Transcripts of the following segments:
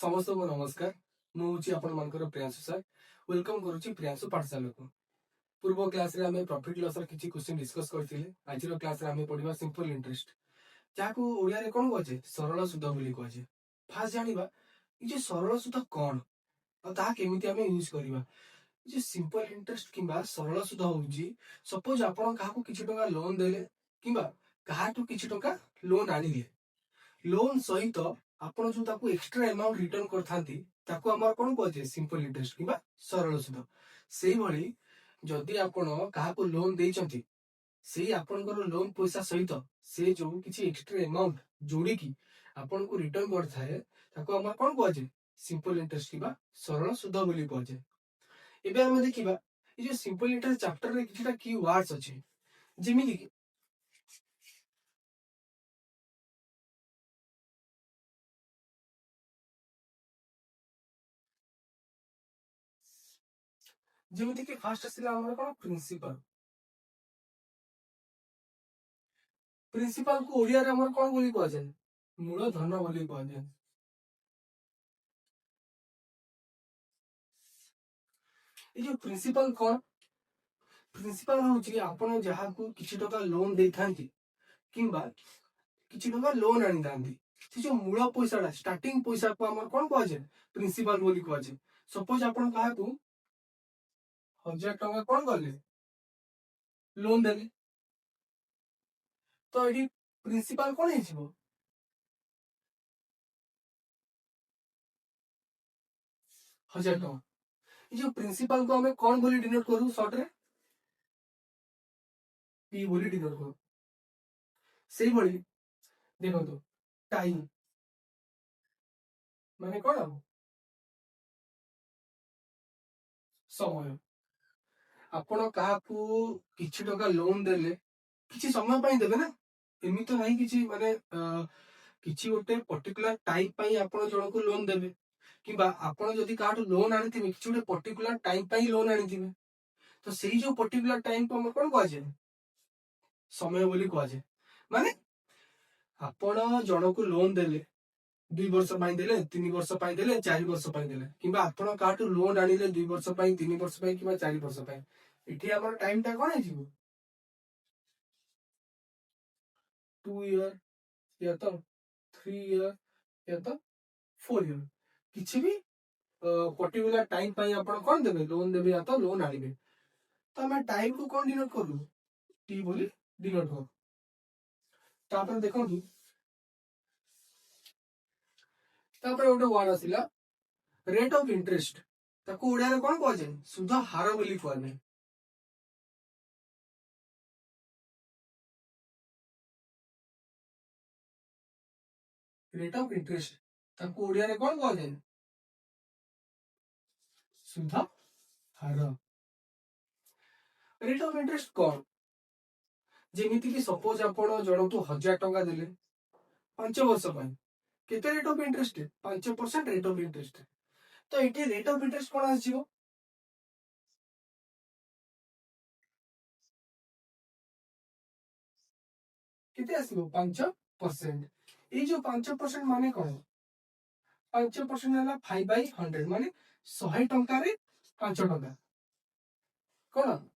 समस्त को नमस्कार। मुझे आपण मानकर प्रियांशु सर वेलकम करूची प्रियांशु पाठशाला को। पूर्व क्लास रे हमें प्रॉफिट लॉस र किछि क्वेश्चन डिस्कस करथिले। आज रो क्लास रे हमें पढिबा सिंपल इंटरेस्ट जाको ओडिया रे कोन कहजे सरल सुध बोली कहजे। फास्ट जानिबा ई जे सरल सुध कोन आ ता केमिति हमें यूज करबा। जे सिंपल इंटरेस्ट किबा सरल सुध होउजी सपोज आपण काहाको किछि टका लोन देले किबा काहाटू किछि टका लोन आनिले लोन सहित आपण जो ताको एक्स्ट्रा अमाउंट रिटर्न करथांती ताको हमर कोन कहजे सिंपल इंटरेस्ट किबा सरल सुध। सेही भली जदी आपण काहाको लोन देइचंती सेही आपनकर लोन पैसा सहित से जो किछि एक्स्ट्रा अमाउंट जोड़ी की आपन को रिटर्न करथाए ताको हमर कोन कहजे सिंपल इंटरेस्ट किबा सरल सुध बोली कहजे। एबे हम देखिबा ई जो सिंपल इंटरेस्ट चैप्टर रे किछटा की वर्ड्स अछि जेमिति कि जेमिति कि फास्ट आसिला हमर कोन प्रिंसिपल। प्रिंसिपल को ओडिया रे हमर कोन बोली कहजे मूल धन बोली कहजे। ए जो प्रिंसिपल कोन प्रिंसिपल होउची आपण जहा को किछि टका लोन देथांती किंबा किछि टका लोन आनी दांती से जो मूल पैसा स्टार्टिंग पैसा को हमर कोन कहजे प्रिंसिपल बोली कहजे। सपोज आपण काहा को 1000 टका कोन करले लोन देले तो एडी प्रिंसिपल कोन हिजिबो 1000 टका। ए जो प्रिंसिपल को हमें कोन बोली डिनोट करू शॉर्ट रे पी बोली डिनोट करू। सेही भली देखो तो टाइम माने कोन समय आपण काहा को किछि टका लोन देले किछि समय पई देबे ना एमि तो नाही किछि माने किछि गोटे पर्टिकुलर टाइम पई आपण जण को लोन देबे किबा आपण जदी काटू लोन आनिथिबे किछि गोटे पर्टिकुलर टाइम पई लोन आनिथिबे तो सेही जो पर्टिकुलर टाइम को हम कोन कहै छै समय बोली कहै छै। माने आपण जण को लोन देले 2 वर्ष पई देले 3 वर्ष पई देले 4 वर्ष पई देले किबा आपण काटू लोन आनिले 2 वर्ष पई 3 वर्ष पई किबा 4 वर्ष पई इठी हमर टाइम ता कोन हिजिबो 2 ईयर या तो 3 ईयर या तो 4 ईयर किछि भी पर्टिकुलर टाइम पई आपण कोन देबे लोन देबे या तो लोन आनिबे तो हम टाइम को कोन डिनोट करू टी बोली डिनोट करू। तापर देखंतु तापर गोटे वर्ड आसिला रेट ऑफ इंटरेस्ट ताको ओडिया रे कोन कहै छै सुध हार बोली कहने। रेट ऑफ इंटरेस्ट ताको ओडिया रे कोन कहै छै सुध हार। रेट ऑफ इंटरेस्ट कोन जेमिति कि सपोज आपण जण को 1000 टका देले 5 वर्ष पई केते rate of interest 5% rate of interest तो एटी रेट ऑफ इंटरेस्ट कोन आसीबो केते आसीबो 5%। ए जो 5% माने कोन 5% हला 5/100 माने 100 टंका रे 5 टंका कोन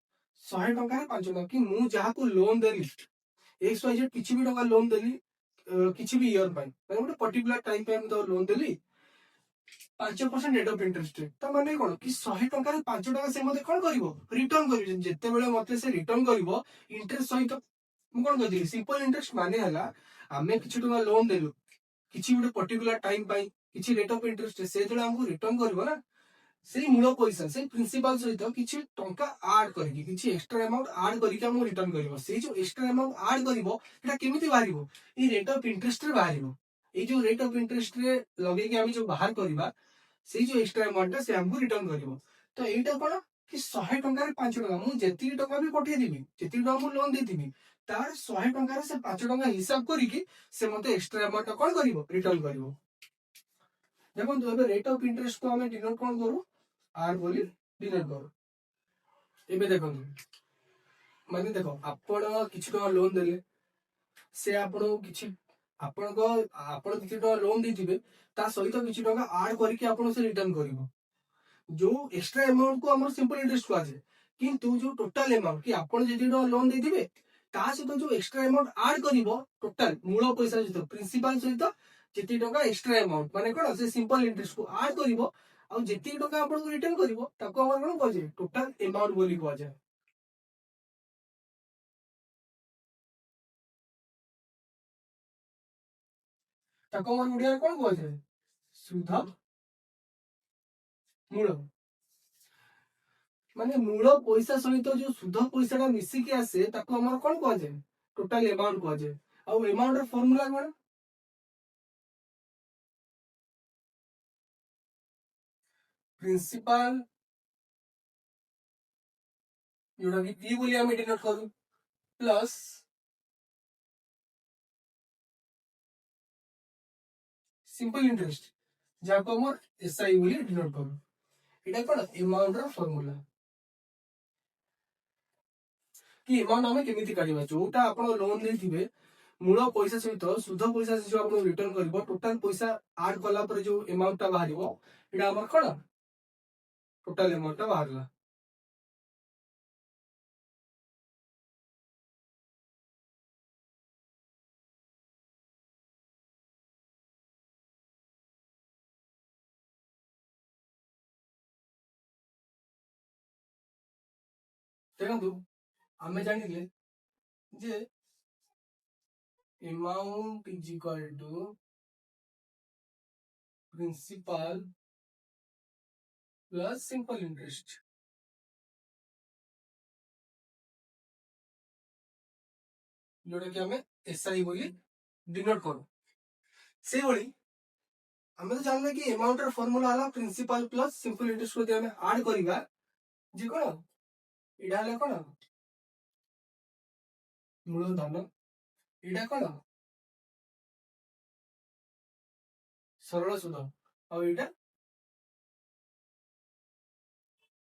100 टंका रे 5 टंका कि मु जहा को लोन देली एक्स वाई जेड किछि भी टका लोन देली किछि भी ईयर पई माने गोटे पर्टिकुलर टाइम पे हम तो loan Delhi 5% rate of interest तो माने कोन कि 100 टंका रे 5 टका से मते कोन करिवो रिटर्न करिवो जते बेले मते से रिटर्न करिवो इंटरेस्ट सहित मु कोन कहली सिंपल इंटरेस्ट माने हला आमे किछि टका लोन देलु किछि गोटे पर्टिकुलर टाइम पई किछि रेट ऑफ इंटरेस्ट से जळे हमकु रिटर्न करबो ना सेही मूल पैसा से प्रिंसिपल सहित किछि टंका ऐड करके किछि एक्स्ट्रा अमाउंट ऐड करके हम रिटर्न करबो सेही जो एक्स्ट्रा अमाउंट ऐड करबो एटा केमिति बाहरिबो ई रेट ऑफ इंटरेस्ट रे बाहरिबो। ए जो रेट ऑफ इंटरेस्ट रे लगे कि हम जो बाहर करबा सेही जो एक्स्ट्रा अमाउंट से हमकु रिटर्न करबो तो एटा कोन कि 100 टंका रे 5 टंका मु जेति टंका भी पठे दिबी जेति टंका मु लोन देतिबी तार 100 टंका रे से 5 टंका हिसाब करिकि से मते एक्स्ट्रा अमाउंट कोन करबो रिटर्न करबो। देखो तो एबे रेट ऑफ इंटरेस्ट को हमें डिनोट कोन करू आर बोली डिनोट करू। एबे देखो माने देखो आपण किछि टका लोन देले से आपण किछि ଆପଣ କିଛି ଟଙ୍କା ଲୋन ଦେଇଥିବେ ତା ସହିତ କିଛି ଟଙ୍କା ଆଡ କରିକି ଆପଣ ସେ ରିଟର୍ନ କରିବ। ଯୋଉ ଏକ୍ସଟ୍ରା ଆମାଉଣ୍ଟ କୁ ଆମର ସିମ୍ପଲ ଇଣ୍ଟରେଷ୍ଟ କୁହାଯାଏ। କିନ୍ତୁ ଯୋଉ ଟୋଟାଲ ଆମାଉଣ୍ଟ କି ଆପଣ ଯେତିକି ଟଙ୍କା ଲୋନ ଦେଇଥିବେ ତା ସହିତ ଯୋଉ ଏକ୍ସଟ୍ରା ଆମାଉଣ୍ଟ ଆଡ କରିବ ଟୋଟାଲ ମୂଳ ପଇସା ସହିତ ପ୍ରିନ୍ସିପାଲ ସହିତ ଯେତିକି ଟଙ୍କା ଏକ୍ସଟ୍ରା ଆମାଉଣ୍ଟ ମାନେ କଣ ସେ ସିମ୍ପଲ ଇଣ୍ଟରେଷ୍ଟ କୁ ଆଡ କରିବ ଆଉ ଯେତିକି ଟଙ୍କା ଆପଣଙ୍କୁ ରିଟର୍ନ କରିବ ତାକୁ ଆମର କଣ କୁହାଯାଏ ଟୋଟାଲ ଆମାଉଣ୍ଟ ବୋଲି କୁହାଯାଏ। ତାକୁ ଆମର ଓଡିଆରେ କଣ କୁହାଯାଏ ସୁଧ ମୂଳ। ମାନେ ମୂଳ ପଇସା ସହିତ ଯୋଉ ସୁଧ ପଇସା ଟା ମିଶିକି ଆସେ ତାକୁ ଆମର କଣ କୁହାଯାଏ ଟୋଟାଲ ଆମାଉଣ୍ଟ କୁହାଯାଏ। ଆଉ ଆମାଉଣ୍ଟ ର ଫର୍ମୁଲା କଣ ପ୍ରିନ୍ସିପାଲ ଯୋଉଟା କି ପି ବୋଲି ଆମେ ଡିନୋଟ କରୁ ପ୍ଲस सिंपल इंटरेस्ट ଯାହାକୁ ଆମର ଏସ୍ଆଇ ବୋଲି ଡିନୋଟ କରୁ। ଏଇଟା କଣ ଆମାଉଣ୍ଟ ର ଫର୍ମୁଲା କି ଆମାଉଣ୍ଟ ଆମେ କେମିତି କାଢିବା ଯୋଉଟା ଆପଣ ଲୋନ ଦେଇଥିବେ ମୂଳ ପଇସା ସହିତ ସୁଧ ପଇସା ଯୋଉ ଆପଣ ରିଟର୍ନ କରିବ ଟୋଟାଲ ପଇସା ଆଡ କଲା ପରେ ଯୋଉ ଆମାଉଣ୍ଟ ଟା ବାହାରିବ ଏଇଟା ଆମର କଣ ଟୋଟାଲ ଆମାଉଣ୍ଟ ଟା ବାହାରିଲା। ଦେଖନ୍ତୁ ଆମେ ଜାଣିଲେ ଯେ amount is equal to principal plus simple interest जोटा कि हमें एसआई बोली डिनोट करू। ସେଇଭଳି ଆମେ ତ ଜାଣିଲେ କି ଆମାଉଣ୍ଟ ର ଫର୍ମୁଲା ହେଲା ପ୍ରିନ୍ସିପାଲ ପ୍ଲସ ସିମ୍ପଲ ଇଣ୍ଟରେଷ୍ଟ ଯଦି ଆମେ ଆଡ କରିବା ଯେ କଣ ଏଇଟା ହେଲା କଣ ମୂଳଧନ ଏଇଟା କଣ ସରଳ ସୁଧ ଆଉ ଏଇଟା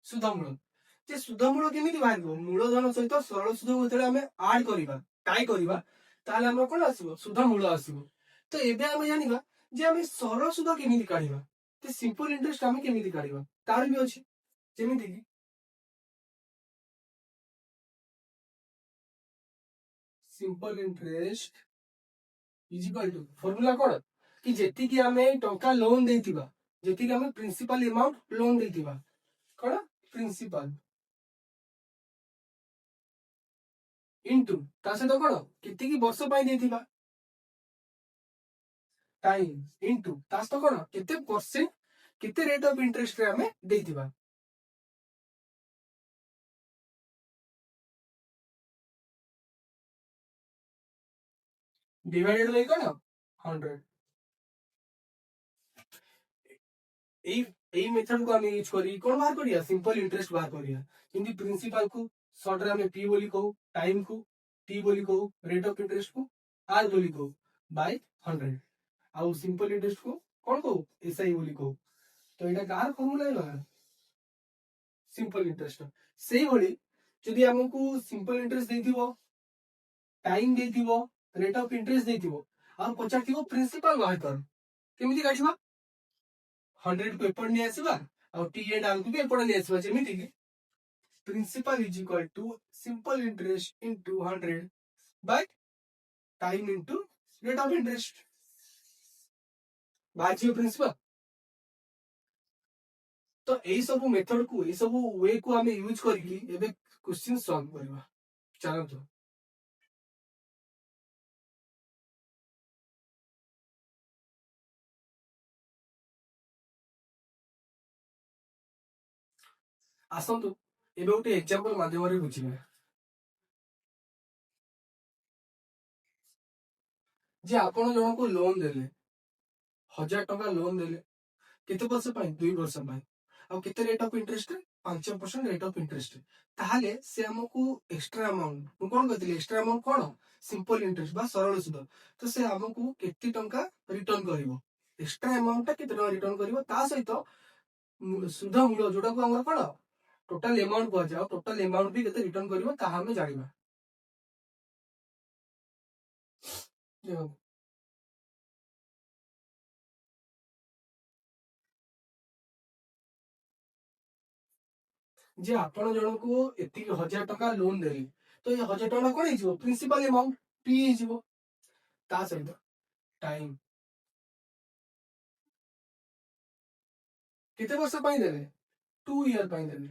ସୁଧମୂଳ। ଯେ ସୁଧମୂଳ କେମିତି ବାହାରିବ ମୂଳଧନ ସହିତ ସରଳ ସୁଧକୁ ଯେତେବେଳେ ଆମେ ଆଡ କରିବା ଟାଇ କରିବା ତାହେଲେ ଆମର କଣ ଆସିବ ସୁଧମୂଳ ଆସିବ। ତ ଏବେ ଆମେ ଜାଣିବା ଯେ ଆମେ ସରଳ ସୁଧ କେମିତି କାଢିବା ତ ସିମ୍ପଲ ଇଣ୍ଟରେଷ୍ଟ ଆମେ କେମିତି କାଢିବା ତାର ବି ଅଛି। ଯେମିତି କି simple interest is equal to formula କଣ କି ଯେତିକି ଆମେ ଟଙ୍କା ଲୋନ ଦେଇଥିବା ଯେତିକି ଆମେ ପ୍ରିନ୍ସିପାଲ ଆମାଉଣ୍ଟ ଲୋନ ଦେଇଥିବା କଣ ପ୍ରିନ୍ସିପାଲ ଇଣ୍ଟୁ ତା ସହିତ କଣ କେତିକି ବର୍ଷ ପାଇଁ ଦେଇଥିବା ଟାଇମ ଇଣ୍ଟୁ ତା ସହିତ କଣ କେତେ ପରସେଣ୍ଟ କେତେ ରେଟ୍ ଅଫ ଇଣ୍ଟରେଷ୍ଟ ରେ ଆମେ ଦେଇଥିବା डिवाइडेड बाय कौन 100। এই এই মেথড को ଆମେ यूज करी कौन बाहर करिया सिंपल इंटरेस्ट बाहर करिया किंतु प्रिंसिपल को शॉर्ट रे ଆମେ p बोली कहू टाइम को t बोली कहू रेट ऑफ इंटरेस्ट को r बोली कहू बाय 100 ଆଉ सिंपल इंटरेस्ट को कौन कहू एसआई बोली कहू। तो ଏଇଟା କାହାର ଫର୍ମୁଲା ହେଲା सिंपल इंटरेस्ट। ସେଇ ଭଳି ଯଦି ଆମକୁ सिंपल इंटरेस्ट ଦେଇଥିବ टाइम ଦେଇଥିବ रेट ऑफ इंटरेस्ट ଦେଇଥିବ ଆଉ ପଚାରିଥିବ प्रिंसिपल ବାହାର କର କେମିତି କାଢିବା 100 को एपट नहीं आसवा और टी एंड आर को भी एपट नहीं आसवा जेमिति कि principal is equal to simple interest into 100 by time into rate of interest बाजियो प्रिंसिपल। तो एई सब मेथड को एई सब वे को हमें यूज करके एबे क्वेश्चन सॉल्व करबा चलो। आसंतु एबे गोटे एग्जांपल माध्यम रे बुझिबा जे आपण जण को लोन देले 1000 टका लोन देले केते वर्ष पाई 2 वर्ष पाई ଆଉ କେତେ rate of interest 5% rate of interest ତାହେଲେ ସେ ଆମକୁ ଏକ୍ସଟ୍ରା ଆମାଉଣ୍ଟ ମୁଁ କଣ କହିଥିଲି ଏକ୍ସଟ୍ରା ଆମାଉଣ୍ଟ କଣ ସିମ୍ପଲ ଇଣ୍ଟରେଷ୍ଟ ବା ସରଳ ସୁଧ ତ ସେ ଆମକୁ କେତେ ଟଙ୍କା ରିଟର୍ନ କରିବ ଏକ୍ସଟ୍ରା ଆମାଉଣ୍ଟ ଟା କେତେ ଟଙ୍କା ରିଟର୍ନ କରିବ ତା ସହିତ ସୁଧ ମୂଳ ଯୋଉଟାକୁ ଆମର କଣ ଟୋଟାଲ ଆମାଉଣ୍ଟ କୁହାଯାଏ ଆଉ ଟୋଟାଲ ଆମାଉଣ୍ଟ ବି କେତେ ରିଟର୍ନ କରିବ ତାହା ଆମେ ଜାଣିବା। जे आपण जन को एति 1000 टका लोन देली तो ये 1000 टका कोन हिजो प्रिंसिपल अमाउंट पी हिजो ता सहित टाइम केते वर्ष पाई देले 2 ईयर पाई देले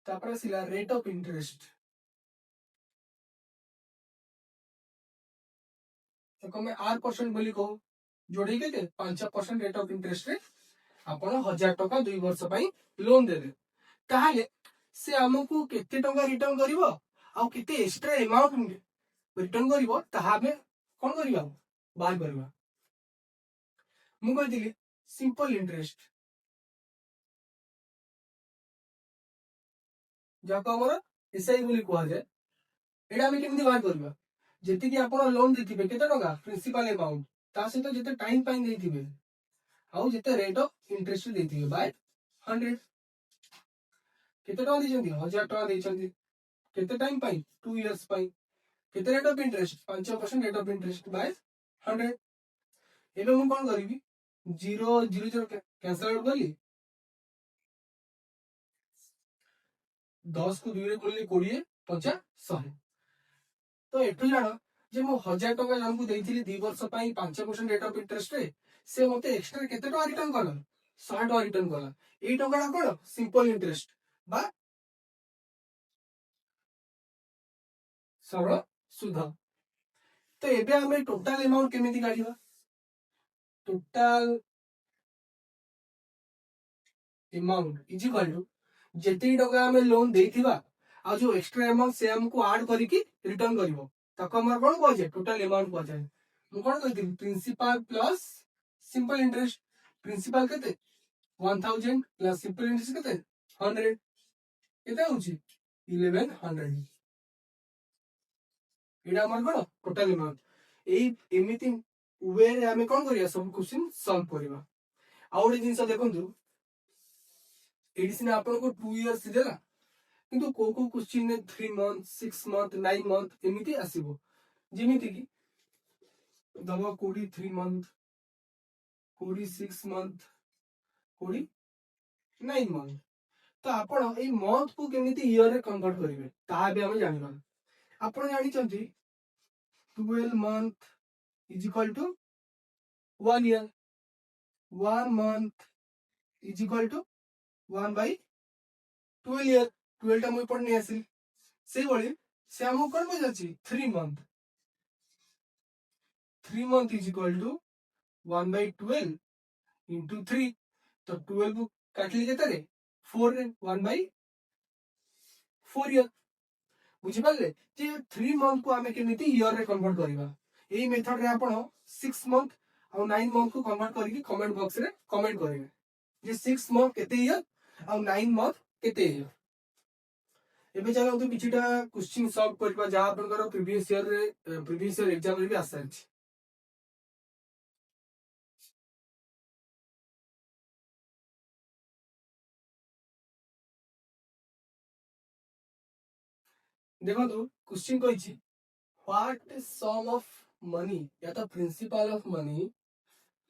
तापर सिला रेट ऑफ इंटरेस्ट तो मैं 8% बोली कहू जोड़ी के 5% रेट ऑफ इंटरेस्ट रे आपण 1000 टका 2 वर्ष पाई लोन देले ताहाले से हमकु केते टका रिटर्न करिवो आ केते एक्स्ट्रा अमाउंट रिटर्न करिवो ताहा में कोन करिवो बाहर करबा मु कहतिली सिंपल इंटरेस्ट जाको हमर एसआई बोली कहआ जाय एडा हम केमि बाहर करबा जेति कि आपण लोन देथिबे केते टका प्रिंसिपल अमाउंट ता सहित जेते टाइम पाई देथिबे आउ जेते रेट ऑफ इंटरेस्ट देथिबे बाय 100 केते टका दिजंती 1000 टका दिजंती केते टाइम पाई 2 इयर्स पाई केते rate of interest 5% rate of interest by 100 एबे मु कोन करिवि 0 0 0 कैंसिल आउट करली 10 को 2 रे करली 20 50 100 तो एठु जानो जे मु 1000 टका जन को देइथिली 2 वर्ष पाई 5% रेट ऑफ इंटरेस्ट रे से मते एक्स्ट्रा केते टका रिटर्न करला 100 टका रिटर्न करला एई टकाडा कोन सिंपल इंटरेस्ट बा सरल सुध तो एबे हमें टोटल अमाउंट केमिति काढिबा total amount is equal to जेति टका हमें लोन देइथिबा आ जो एक्स्ट्रा अमाउंट से हमको ऐड करिकि रिटर्न करिवो तको हमर कोन कहै टोटल अमाउंट कहै मु कोन कहथि principal plus simple interest principal केते 1000 प्लस सिंपल इंटरेस्ट केते 100 केते होची 1100 एडा हमर कोन टोटल अमाउंट एई एमिति वे रे हमें कोन करिया सब क्वेश्चन सॉल्व करिवा आ ओडी जिंस देखंतु एडी सिना आपन को 2 इयर्स देला किंतु को क्वेश्चन ने 3 मंथ 6 मंथ 9 मंथ एमिति आसीबो जेमिति कि दबा कोडी 3 मंथ कोडी 6 मंथ कोडी 9 मंथ तो आपण ए मंथ को केमिति ईयर रे कन्वर्ट करिवे ता बे हम जानिबा आपण जानि चंती 12 month is equal to 1 year 1 month is equal to 1 by 12 year 12 टा मुई पढ़ने आसी से बळी से हम कोन बजाची 3 month 3 month is equal to 1 by 12 into 3 तो 12 को काटली केते रे 4 रे 1 by 4 ईयर बुझि पाले जे 3 मंथ को हमें केमिति ईयर रे कन्वर्ट करिवा एई मेथड रे आपण 6 मंथ और 9 मंथ को कन्वर्ट करके कमेंट बॉक्स रे कमेंट करिवे जे 6 मंथ केते ईयर और 9 मंथ केते ईयर एबे चलो तो किछिटा क्वेश्चन सॉल्व करबा जा आपनकर प्रीवियस ईयर एग्जाम रे भी आसा अछि देखो तो क्वेश्चन कहिछि व्हाट सम ऑफ मनी या तो principal of money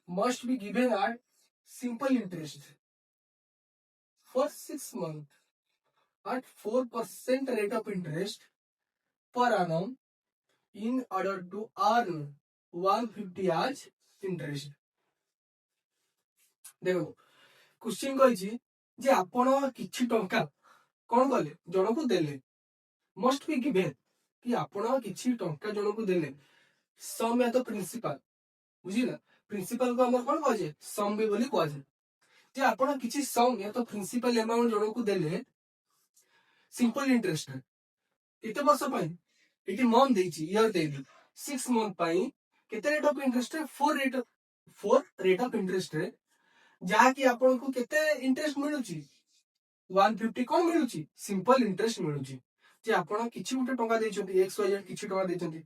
must be given at simple interest for 6 months at 4% rate of interest per annum in order to earn 150 as interest देखो क्वेश्चन कहिछि जे आपण किछि टंका कोन गले जणको देले मस्ट बी गिवन कि आपण किछि टंका जणको देले सम या तो प्रिंसिपल बुझिला प्रिंसिपल को हमर कोन कहजे सम भी बोली कहजे जे आपण किछि सम या तो प्रिंसिपल अमाउंट जणको देले सिंपल इंटरेस्ट केते वर्ष पाई एटी मंथ देछि ईयर देली 6 मंथ पाई केते rate of interest 4 rate of interest रे जहा कि आपण को केते इंटरेस्ट मिलुची 150 कोन मिलुची सिंपल इंटरेस्ट मिलुची जे आपण किछि उठे टंका देछंती एक्स वाई जेड किछि टंका देछंती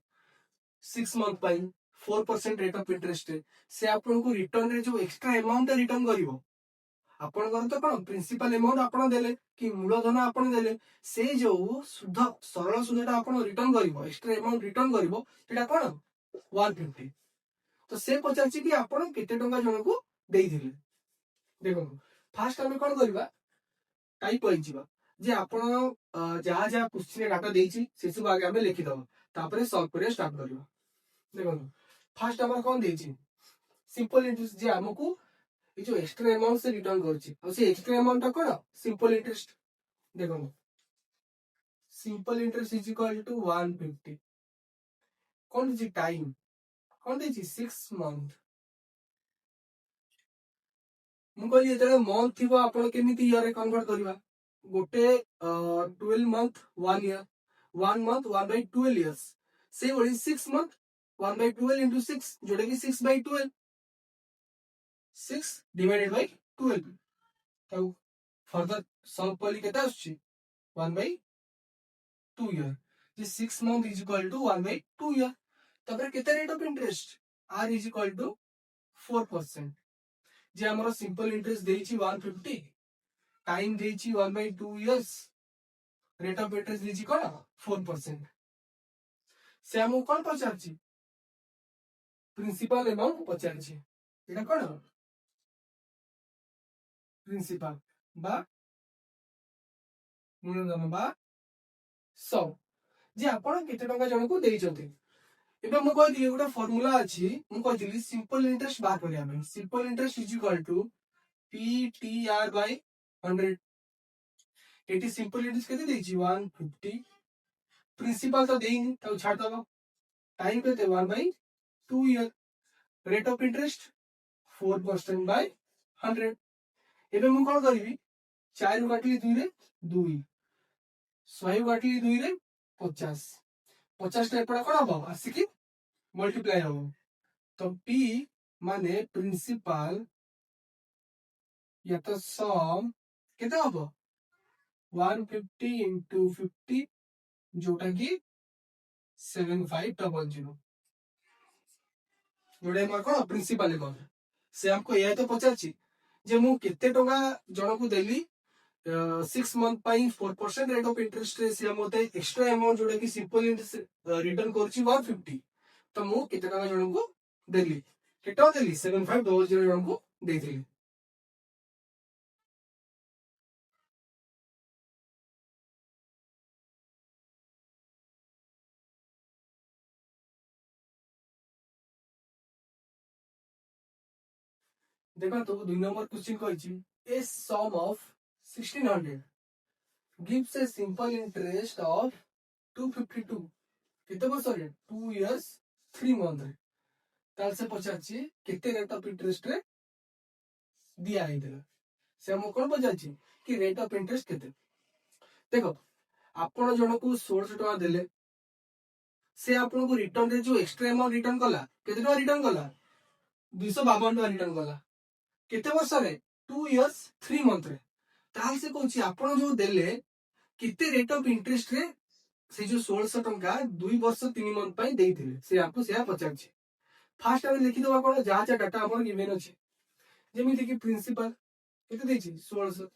6 month pi 4% rate of interest रे से आपण को रिटर्न रे जो एक्स्ट्रा अमाउंट रिटर्न करिवो आपण कर तो कोन प्रिंसिपल अमाउंट आपण देले कि मूलधन आपण देले से जो शुद्ध सरल सुधटा आपण रिटर्न करिवो एक्स्ट्रा अमाउंट रिटर्न करिवो सेटा कोन 150 तो से पचारछि कि आपण केते टंका जन को देई दिले देखो फास्ट हम कोन करबा टाइप होइजिबा जे आपण जहाँ जहाँ क्वेश्चन डाटा देछि से सब आगे हमें लिखि दबा तापर सॉल्व करिया स्टार्ट करबा। देखो फर्स्ट हमर कोन देछि सिंपल इंटरेस्ट जे हमकु ये जो एक्स्ट्रा अमाउंट से रिटर्न करछि और से एक्स्ट्रा अमाउंट ता कोन सिंपल इंटरेस्ट। देखो simple interest is equal to 150 कोन देछि टाइम कोन देछि 6 मंथ मु कहली जेतले मंथ थिबो आपण केमिति ईयर रे कन्वर्ट करबा गोटे 12 month 1 year 1 month 1 by 12 years से वही 6 मंथ 1 बाय 12 into 6 जोटा कि 6 by 12 6 divided by 12 तो फर्दर सॉल्व कली केता आछी 1 by 2 ईयर जे 6 month is equal to 1 by 2 year तबरे केते rate of interest r is equal to 4% जे हमरो सिंपल इंटरेस्ट देछि 150 टाइम देछि 1 by 2 years rate of interest देछि कोन 4% से हमको कोन पचारछि प्रिंसिपल अमाउंट पचारछि एटा कोन प्रिंसिपल बा मूलधन बा 100 जे आपण केते टका जणको देइछथि एबे मु कहि दिए गोटा फार्मूला अछि मु कहि दिली सिंपल इंटरेस्ट बात करिया में simple interest is equal to ptr by 100 एटी सिंपल इंटरेस्ट केते देछि 150 प्रिंसिपल तो देइनी तो छाड़ दबो टाइम केते 1 by 2 year rate of interest 4% by 100 एबे मु कोन करबी 4 रु काटली 2 रे 2 100 काटली 2 रे 50 50 टा एपडा कोन हबो आसिकी मल्टीप्लाई हो तो p माने प्रिंसिपल या तो सम केते हबो 150 into 50 जोटा कि 7500 जोड़े मार कोन प्रिंसिपल कोन से हमको ये तो पचारछि जे मु केते टका जणको देली 6 month pi 4% rate of interest रे से मते एक्स्ट्रा अमाउंट जोड़ा कि सिंपल इंटरेस्ट रिटर्न करछि 150 तो मु केते टका जणको देली केटा देली 7500 जणको देथिली देखो तो 2 नंबर क्वेश्चन कहिछि a sum of 1600 gives a simple interest of 252 केते वर्ष रे 2 इयर्स 3 मंथ रे ताल से पचाछि केते रेट ऑफ इंटरेस्ट रे दिया आइदला से हम कोन पचाछि कि रेट ऑफ इंटरेस्ट केते देखो आपण जणको 1600 टका देले से आपण को रिटर्न रे जो एक्स्ट्रा अमाउंट रिटर्न कला केते टका रिटर्न कला 252 टका रिटर्न कला केते वर्ष रे 2 इयर्स 3 मंथ रे ताल से कहछि आपण जो देले केते रेट ऑफ इंटरेस्ट रे से जो 1600 टका 2 वर्ष 3 मंथ पई देइथिले से आपको से पचाछि फास्ट हम लिखि दबा कोन जा जा डाटा हमर गिवन अछि जेमिति कि प्रिंसिपल केते देछि 1600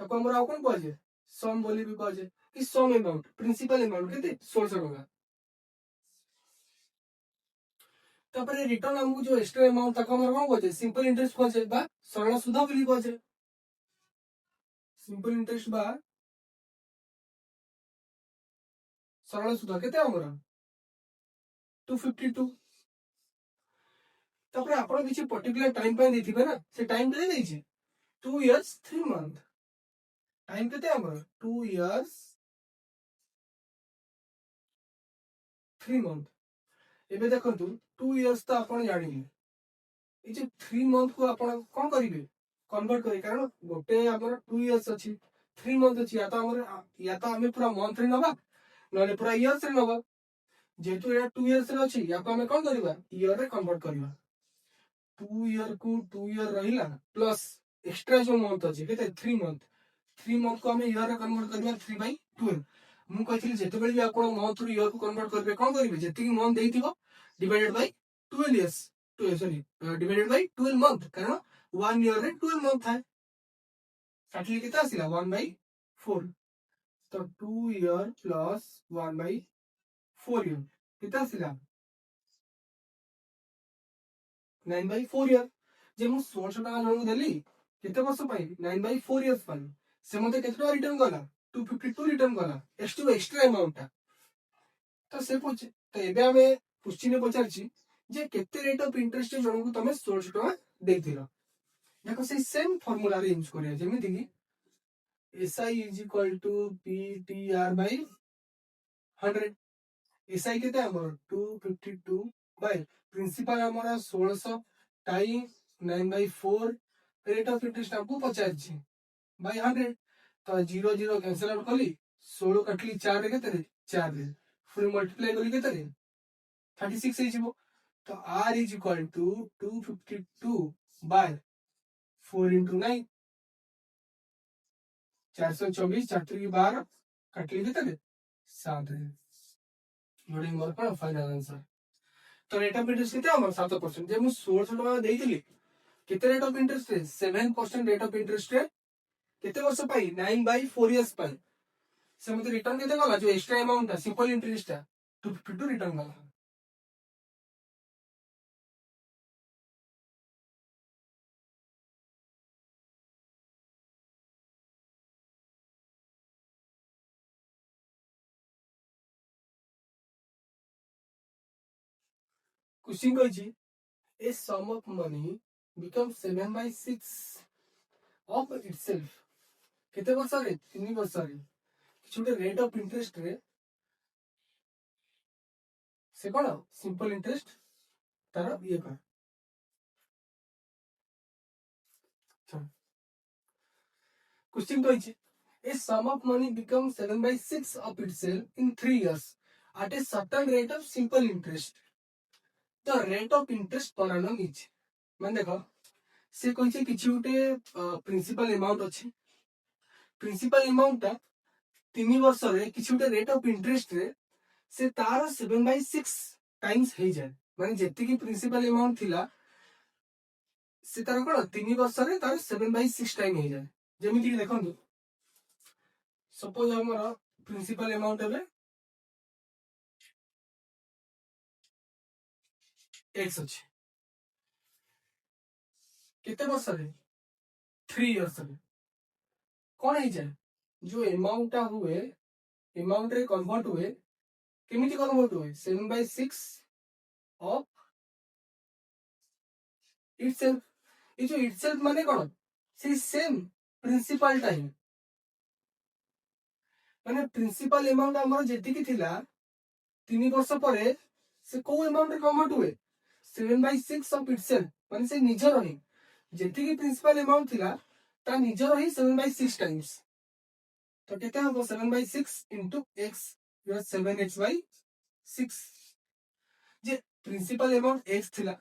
तको हमर आ कोन कहजे सम बोली भी कहजे कि सम अमाउंट प्रिंसिपल अमाउंट केते 1600 टका तापर रिटर्न हमको जो एक्स्ट्रा अमाउंट तक हमर कोन कहजे सिंपल इंटरेस्ट कहजे बा सरल सुध बोली कहजे सिंपल इंटरेस्ट बा सरल सुध केते हमर 252 तापर आपण किछि पर्टिकुलर टाइम पे देथिबे ना से टाइम केते देछि 2 इयर्स 3 मंथ टाइम केते हमर 2 इयर्स 3 मंथ एबे देखंतु 2 इयर्स तो आपण जानिले ए जे 3 मंथ को आपण कोन करिवे कन्वर्ट करी कारण गोटे हमर 2 इयर्स अछि 3 मंथ अछि या तो हमें पूरा मंथ रे नबा नले पूरा इयर्स रे नबा जेतु एटा 2 इयर्स रे अछि या को हमें कोन करिवा ईयर रे कन्वर्ट करिवा 2 ईयर को 2 ईयर रहिला प्लस एक्स्ट्रा जो मंथ अछि केते 3 मंथ को हमें ईयर रे कन्वर्ट करिवा 3 बाय 12 मु कहितली जेते बेली आपण मंथ रू ईयर को कन्वर्ट करबे कोन करिवे जेति मंथ देइथिबो divided by 12 years 2 sorry divided by 12 month कारण 1 ईयर रे 12 मंथ है काटली केते आसिला 1 बाय 4 तो 2 ईयर प्लस 1 बाय 4 ईयर केते आसिला 9 बाय 4 ईयर जे मु 1600 टका जणको देली केते वर्ष पाई 9/4 इयर्स पाई से मते केते टका रिटर्न गला 252 रिटर्न गला एक्स2 एक्स्ट्रा अमाउंट ता तो से पूछ तो एबे हमें क्वेश्चन पचारछि जे केते रेट ऑफ इंटरेस्ट जणको तमे 1600 टका देथिलो देखो से सेम फार्मूला रे यूज करिया जेमिति कि SI is equal to PTR by 100 SI केते हमर 252 बाय प्रिंसिपल हमर 1600 टाइम 9/4 रेट ऑफ इंटरेस्ट हमको पचारछि बाय 100 तो 0 0 कैंसिल आउट कली 16 कटली 4 रे केते रे 4 रे फुल मल्टीप्लाई कली केते रे 36 हे जिवो तो R is equal to 252 by 4 into 9 424 4 की 12 कटली केते रे 7 रे योडी मोर कोन फाइनल आंसर तो रेट ऑफ इंटरेस्ट केते हमर 7% जे मु 1600 टका देइतिली केते रेट ऑफ इंटरेस्ट रे 7% रेट ऑफ इंटरेस्ट रे केते वर्ष पाई 9/4 इयर्स पाई से मते रिटर्न केते गला जो एक्स्ट्रा अमाउंट था सिंपल इंटरेस्ट था 252 रिटर्न गला क्वेश्चन कहिछि a sum of money becomes 7/6 of itself केते वर्ष रे 3 वर्ष रे छोटे रेट ऑफ इंटरेस्ट रे से कोन सिंपल इंटरेस्ट तार ये कर क्वेश्चन कहिछि a sum of money becomes 7/6 of itself in 3 years at a certain rate of simple interest the rate of interest per annum is मान देखो से कहिछि किछि उटे प्रिंसिपल अमाउंट अछि प्रिंसिपल अमाउंट ता 3 वर्ष रे किछि उटे रेट ऑफ इंटरेस्ट रे से तार 7/6 टाइम्स हे जाय माने जेति की प्रिंसिपल अमाउंट थिला से तार कोन 3 वर्ष रे तार 7/6 टाइम हे जाय जेमिति कि देखंतु सपोज हमर प्रिंसिपल अमाउंट है x अछि केते वर्ष रे 3 इयर्स रे कोन हे जाय जो अमाउंट हुए अमाउंट रे कन्वर्ट हुए केमिति कन्वर्ट हुए 7/6 ऑफ इटसेल्फ ये जो इटसेल्फ माने कोन से सेम प्रिंसिपल टाइम माने प्रिंसिपल अमाउंट हमर जेति की थिला 3 वर्ष परे से को अमाउंट रे कन्वर्ट हुए 7/6 ऑफ इटसेल्फ माने से निजर ही जेति की प्रिंसिपल अमाउंट थिला ता निजर ही 7/6 टाइम्स तो केते हम 7/6 into x you 7x/6 जे प्रिंसिपल अमाउंट x थिला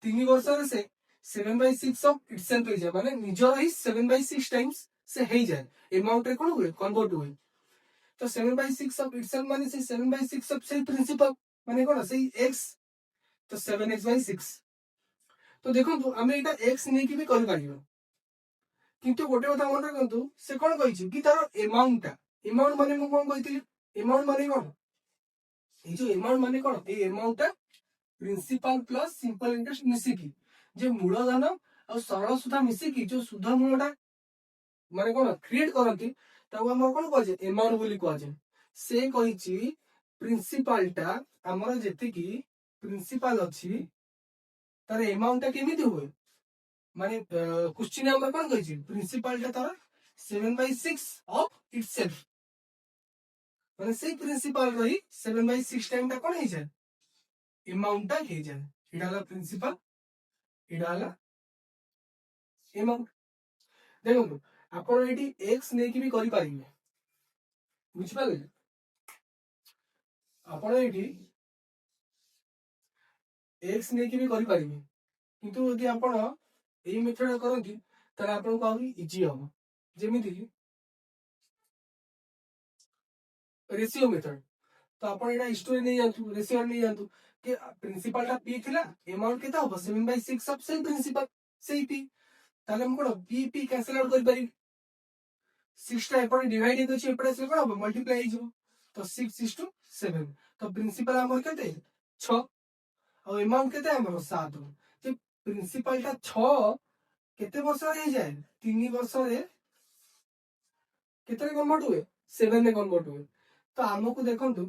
3 वर्ष रे से 7/6 ऑफ इटसेल्फ हे जाय माने निजर ही 7/6 टाइम्स से हे जाय अमाउंट रे कोन हुए कन्वर्ट हुए तो 7/6 ऑफ इटसेल्फ माने से 7/6 ऑफ से प्रिंसिपल माने कोन से x तो 7x/6 तो देखो तो हमें एटा x नै कि भी कर पारियो किंतु गोटे कथा मन रखंतु से कोन कहिछि कि तार अमाउंट माने मु कोन कहितली अमाउंट माने कोन ए जो अमाउंट माने कोन ए amount principal plus simple interest मिसी की जे मूलधन और सरल सुधा मिसी की जो सुध मूलटा माने कोन क्रिएट करंती ताको हम कोन कहजे अमाउंट बोली कहजे से कहिछि प्रिंसिपलटा हमर जेति की प्रिंसिपल अछि तार अमाउंट केमिति हुए माने क्वेश्चन हमर कोन कहिछि प्रिंसिपलटा तार 7/6 ऑफ इटसेल्फ माने से प्रिंसिपल रही 7/6 टाइम ता कोन हे जाय अमाउंट ता हे जाय इडाला प्रिंसिपल इडाला अमाउंट देखो आपण एटी x नै कि भी करि पारिबे बुझ पाले आपण एटी x नै कि भी करि पारिबे किंतु यदि आपण एई मेथड करंती ताले आपण को आउरी इजी हो जेमिति कि रेशियो मेथड तो आपण एटा हिस्ट्री नै जानतु रेशियो नै जानतु कि प्रिंसिपल ता p थिला अमाउंट केता हो 7/6 ऑफ सेम प्रिंसिपल सेई p ताले हम कोन p कैंसिल आउट करि पारि 6 टा एपटे डिवाइड हे अछि एपटे से कोन मल्टीप्लाई हे जो तो 6:7 तो प्रिंसिपल हमर केते 6 और अमाउंट केते हमर 7 तो प्रिंसिपल ता 6 केते वर्ष रे जाए 3 वर्ष रे केते कन्वर्ट हुए 7 रे कन्वर्ट हुए तो हमको देखंतु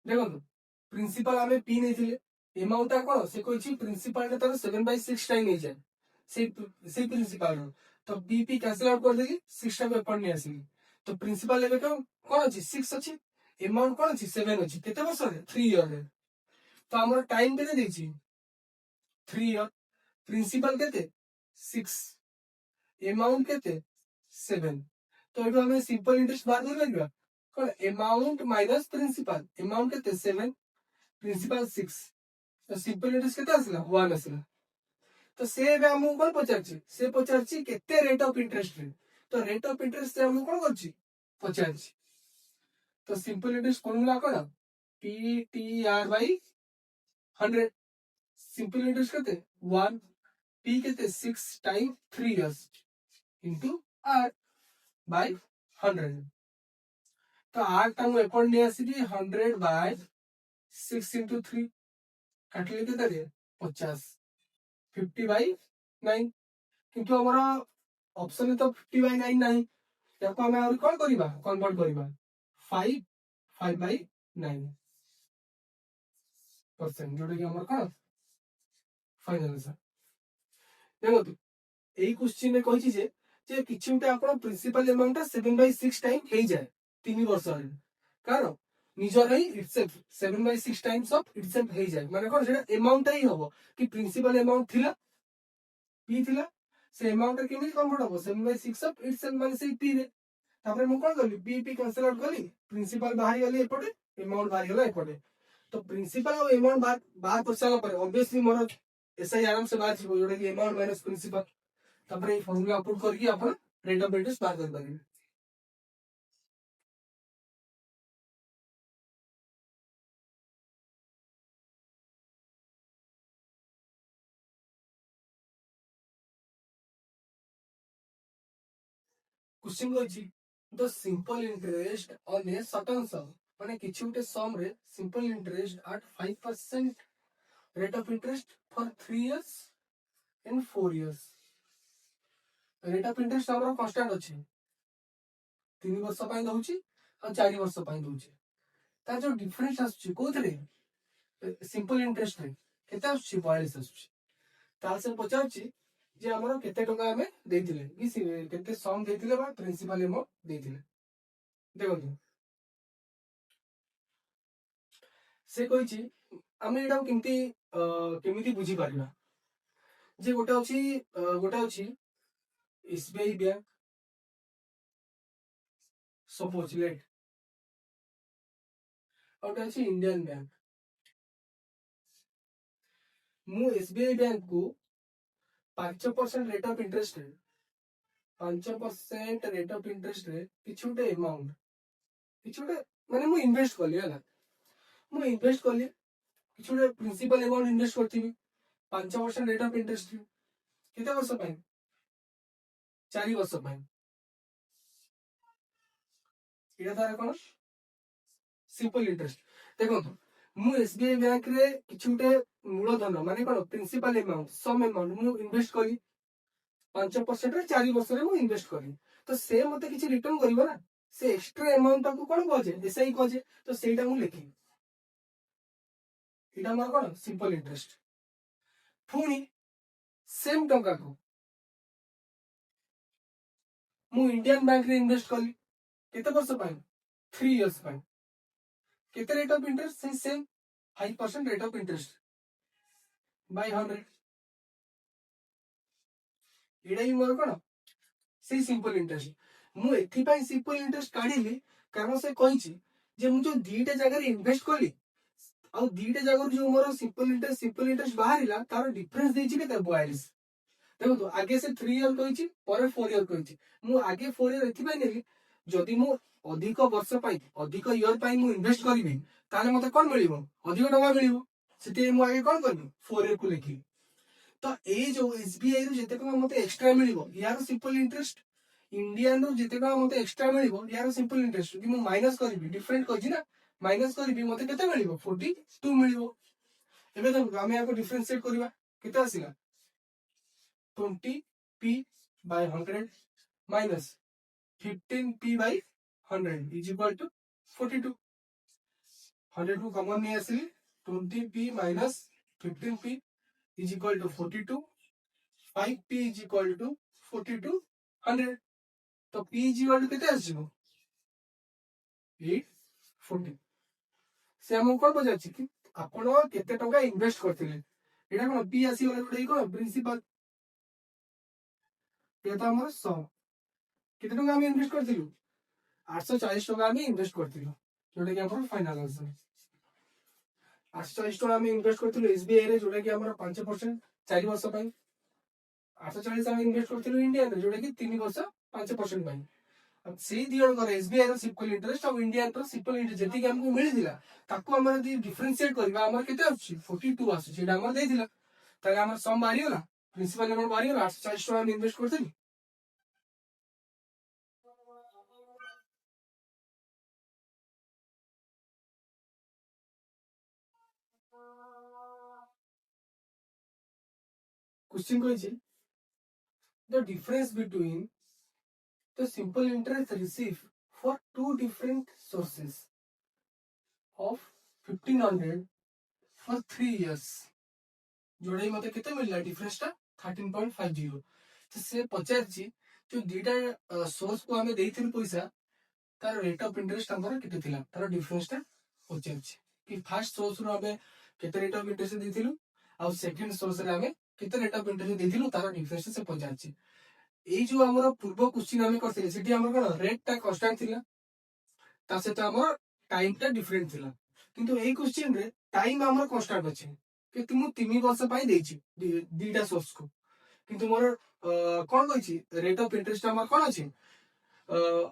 देखंतु प्रिंसिपल आमे पी नै थिले अमाउंट ता कोन से कहछि प्रिंसिपल रे तार 7/6 टाइम नै जाए से प्रिंसिपल तो बीपी कैंसिल आउट कर देगी 6 टा पेपर नै आसी तो प्रिंसिपल लेवे कोन अछि 6 अछि अमाउंट कोन अछि 7 अछि केते वर्ष रे 3 इयर रे तो हमर टाइम केते देछि 3 इयर प्रिंसिपल केते 6 अमाउंट केते 7 तो एटो हमें सिंपल इंटरेस्ट बाहर कर लेबा कोन अमाउंट माइनस प्रिंसिपल अमाउंट केते 7 प्रिंसिपल 6 तो सिंपल इंटरेस्ट केते आसला 1 आसला तो से एबे हमहु कोन पचारछि से पचारछि केते रेट ऑफ इंटरेस्ट रे तो रेट ऑफ इंटरेस्ट से हमहु कोन करछि पचारछि तो सिंपल इंटरेस्ट फॉर्मूला कोन पीटीआर बाय 100 सिंपल इंटरेस्ट केते 1 पी केते 6 time 3 years into R by 100 तो आर टा मु एपॉइंट नै आसी 100 बाय 6 इनटू 3 काटले केते रे 50 50 बाय 9 किंतु हमरा ऑप्शन तो 50 बाय 9 नाही याको हमें और कोन करिबा कन्वर्ट करिबा 5 5 बाय 9% जोडे कि हमर कोन फाइनल आंसर देखो एई क्वेश्चन में कहिछि जे किछि उटे आपण प्रिंसिपल अमाउंट 7/6 टाइम हे जाय 3 वर्ष रे कारण निजर ही इटसेल्फ 7/6 टाइम्स ऑफ इटसेल्फ हे जाय माने कोन सेटा अमाउंट ही होबो कि प्रिंसिपल अमाउंट थिला पी थिला से अमाउंट केमिति कन्वर्ट होबो 7/6 ऑफ इटसेल्फ माने से पी रे तापरे मु कोन करली पी कैंसिल आउट करली प्रिंसिपल बाहर गली एपटे अमाउंट बाहर गला एपटे तो प्रिंसिपल और अमाउंट बाहर कर साला पर ऑब्वियसली मोर एसआई आराम से बाहर छिबो जोडे कि अमाउंट माइनस प्रिंसिपल तापरे फॉर्मूला अप्रूव करके अपन रेट ऑफ इंटरेस्ट बाहर कर पारिबे क्वेश्चन कोछि the simple interest on a certain sum माने किछि उटे सम रे simple interest at 5% rate of interest for 3 years and 4 years rate of interest हमर कांस्टेंट अछि 3 वर्ष पय दउछि और 4 वर्ष पय दउछि ता जो डिफरेंस आछी कोथरे सिंपल इंटरेस्ट रे केते आछी 42 आछी ताल से पचारछि जे हमर केते टका हमें देथिले कि केते सम देथिले बा प्रिंसिपल अमाउंट देथिले देखो से कहिछि हम एटा केमिति बुझी पारिबा जे गोटे अछि एसबीआई बैंक सपोज लेट और गोटे अछि इंडियन बैंक मु एसबीआई बैंक को 5% रेट ऑफ इंटरेस्ट रे 5% रेट ऑफ इंटरेस्ट रे किछुटे अमाउंट किछुटे माने मु इन्वेस्ट करली हला मु इन्वेस्ट करली किछुटे प्रिंसिपल अमाउंट इन्वेस्ट करथिबी 5% रेट ऑफ इंटरेस्ट रे केते वर्ष पय 4 वर्ष पय एटा तार कोन सिंपल इंटरेस्ट देखो मु एसबीआई बैंक रे किछुटे मूलधन माने कोन प्रिंसिपल अमाउंट सम अमाउंट मु इन्वेस्ट करी 5% रे 4 वर्ष रे मु इन्वेस्ट करी तो से मते किछि रिटर्न करिवो ना से एक्स्ट्रा अमाउंट ताको कोन कहजे एसआई कहजे तो सेटा मु लिखी एटा हमर कोन सिंपल इंटरेस्ट पुनी सेम टंका को मु इंडियन बैंक रे इन्वेस्ट कली केते वर्ष पय 3 इयर्स पय केते रेट ऑफ इंटरेस्ट से same 5% rate of interest by 100 एडा ही मोर कोन से सिंपल इंटरेस्ट मु एथि पय सिंपल इंटरेस्ट काढिली कारण से कहिछि जे मु जो दीटा जगह रे इन्वेस्ट कली आ दीटा जगह जो मोर सिंपल इंटरेस्ट बाहरिला तार डिफरेंस देछि केते 42 देखो तो आगे से 3 इयर कहिछि पर 4 इयर कहिछि मु आगे 4 इयर एथि पय नेली जदि मु अधिक वर्ष पय अधिक इयर पय मु इन्वेस्ट करबी ताले मते कोन मिलिबो अधिक टका मिलिबो सेते मु आगे कोन करबी 4 इयर को लिखी तो ए जो एसबीआई रो जते को मते एक्स्ट्रा मिलिबो यार सिंपल इंटरेस्ट इंडियन रो जिते टका मते एक्स्ट्रा मिलिबो यार सिंपल इंटरेस्ट कि मु माइनस करबी डिफरेंट कहछि ना माइनस करबी मते केते मिलिबो 42 मिलिबो एबे देखो आमे याको डिफरेंशिएट करबा केते आसीला 20p by 100 minus 15p by 100 is equal to 42 100 को कॉमन नहीं आसिली 20p minus 15p is equal to 42 5p is equal to 42 100 तो p is equal to केते आसीबो 840 से हमको कोन पजाछि कि आपण केते टका इन्वेस्ट करथिले एटा कोन p आसी गले गोटे कोन प्रिंसिपल ये तो हमर 100 केते टका हम इन्वेस्ट करथिलु 840 टका हम इन्वेस्ट करथिलु जोटा कि हमर फाइनल आंसर 840 टका हम इन्वेस्ट करथिलु एसबीआई रे जोटा कि हमर 5% 4 वर्ष पई 840 हम इन्वेस्ट करथिलु इंडियन रे जोटा कि 3 वर्ष 5% पई अब से दियण करे एसबीआई रो सिंपल इंटरेस्ट और इंडियन रो सिंपल इंटरेस्ट जति कि हमको मिल दिला ताको हमर दि डिफरेंशिएट करबा हमर केते आछि 42 आछि जेटा हमर दे दिला ताले हमर सम बारी होला प्रिंसिपल अमाउंट बारी होला 840 टका हम इन्वेस्ट करथिलु क्वेश्चन कहिछि the difference between the simple interest received for two different sources of 1500 for 3 years जोड़ा ही मते केते मिलला डिफरेंस टा 13.50 तो से पचार छी जो दीटा सोर्स को हमें देथिल पैसा तार रेट ऑफ इंटरेस्ट हमर केते थिला तार डिफरेंस टा पचार छी कि फर्स्ट सोर्स रो हमें केते रेट ऑफ इंटरेस्ट देथिलु आ सेकंड सोर्स रे हमें केते रेट ऑफ इंटरेस्ट देथिलु तार डिफरेंस से पचार छी এই যে আমার পূর্ব কোশ্চিন আমি করছিলি সেটি আমার কোন রেটটা কনস্ট্যান্ট ଥିଲା তা সହିତ আমার টাইমটা ডিফরেন্ট ଥିଲା কিন্তু এই কোশ্চিন রে টাইম আমার কনস্ট্যান্ট ଅଛି কিন্তু ମୁଁ 3 ବର୍ଷ ପାଇଁ ଦେଇଛି ଦିଟା সোর্স को କିନ୍ତୁ ମୋର কোন কইছি রেট অফ ইন্টারেস্ট আমার কোন আছে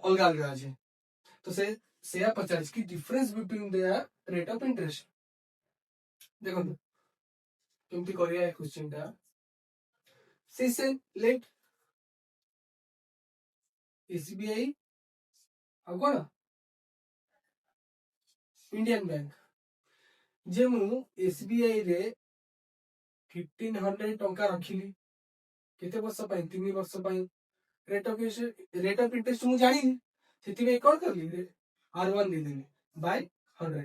অলগা অলগা আছে তো সেয়া পଚାରିଛି କି difference between their rate of interest দেখନ୍ତୁ କେମିତି କରିବା ଏ क्वेश्चन ଟା ସେ ଲେଟ୍ एसबीआई ଆଉ କଣ इंडियन बैंक जे मु एसबीआई रे 1500 टंका रखिली केते वर्ष पई 3 वर्ष पई रेट ऑफ इंटरेस्ट मु जानी सेति में कोन करली R1 दे देली बाय 100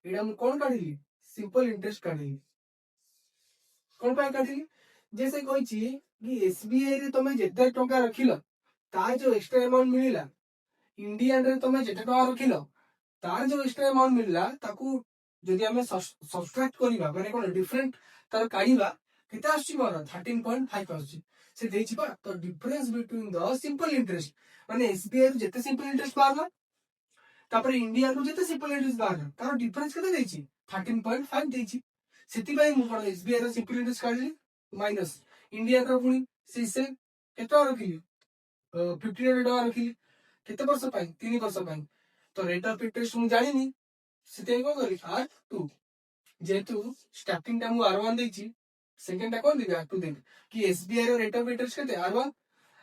एडा मु कोन काढिली सिंपल इंटरेस्ट काढिली कोन पाई काढिली जैसे कहै छी कि एसबीआई रे तमे जेते टंका रखिलो ता जो एक्स्ट्रा अमाउंट मिलिला इंडियन रे तमे जेते टंका रखिलो तार जो एक्स्ट्रा अमाउंट मिलला ताकू जदि हमें सब्सट्रैक्ट करिबा माने कोन डिफरेंट तार काढिबा केते आछि मोर 13.5 आछि से देछि बा तो difference between the simple interest माने एसबीआई रो जेते सिंपल इंटरेस्ट बारला तापर इंडियन रो जेते सिंपल इंटरेस्ट बारला तार डिफरेंस केते देछि 13.5 देछि सेति बाय मु कोन एसबीआई रो सिंपल इंटरेस्ट काढली माइनस इंडियन रो पुनी से केते रखिली 1500 टका रखिली केते वर्ष पई 3 वर्ष पई तो रेट ऑफ इंटरेस्ट मु जानिनी सेते को करी R2 जेतु स्टार्टिंग टा मु R1 देछि सेकंड टा कोन देबी R2 देबी कि एसबीआई रो रेट ऑफ इंटरेस्ट केते R1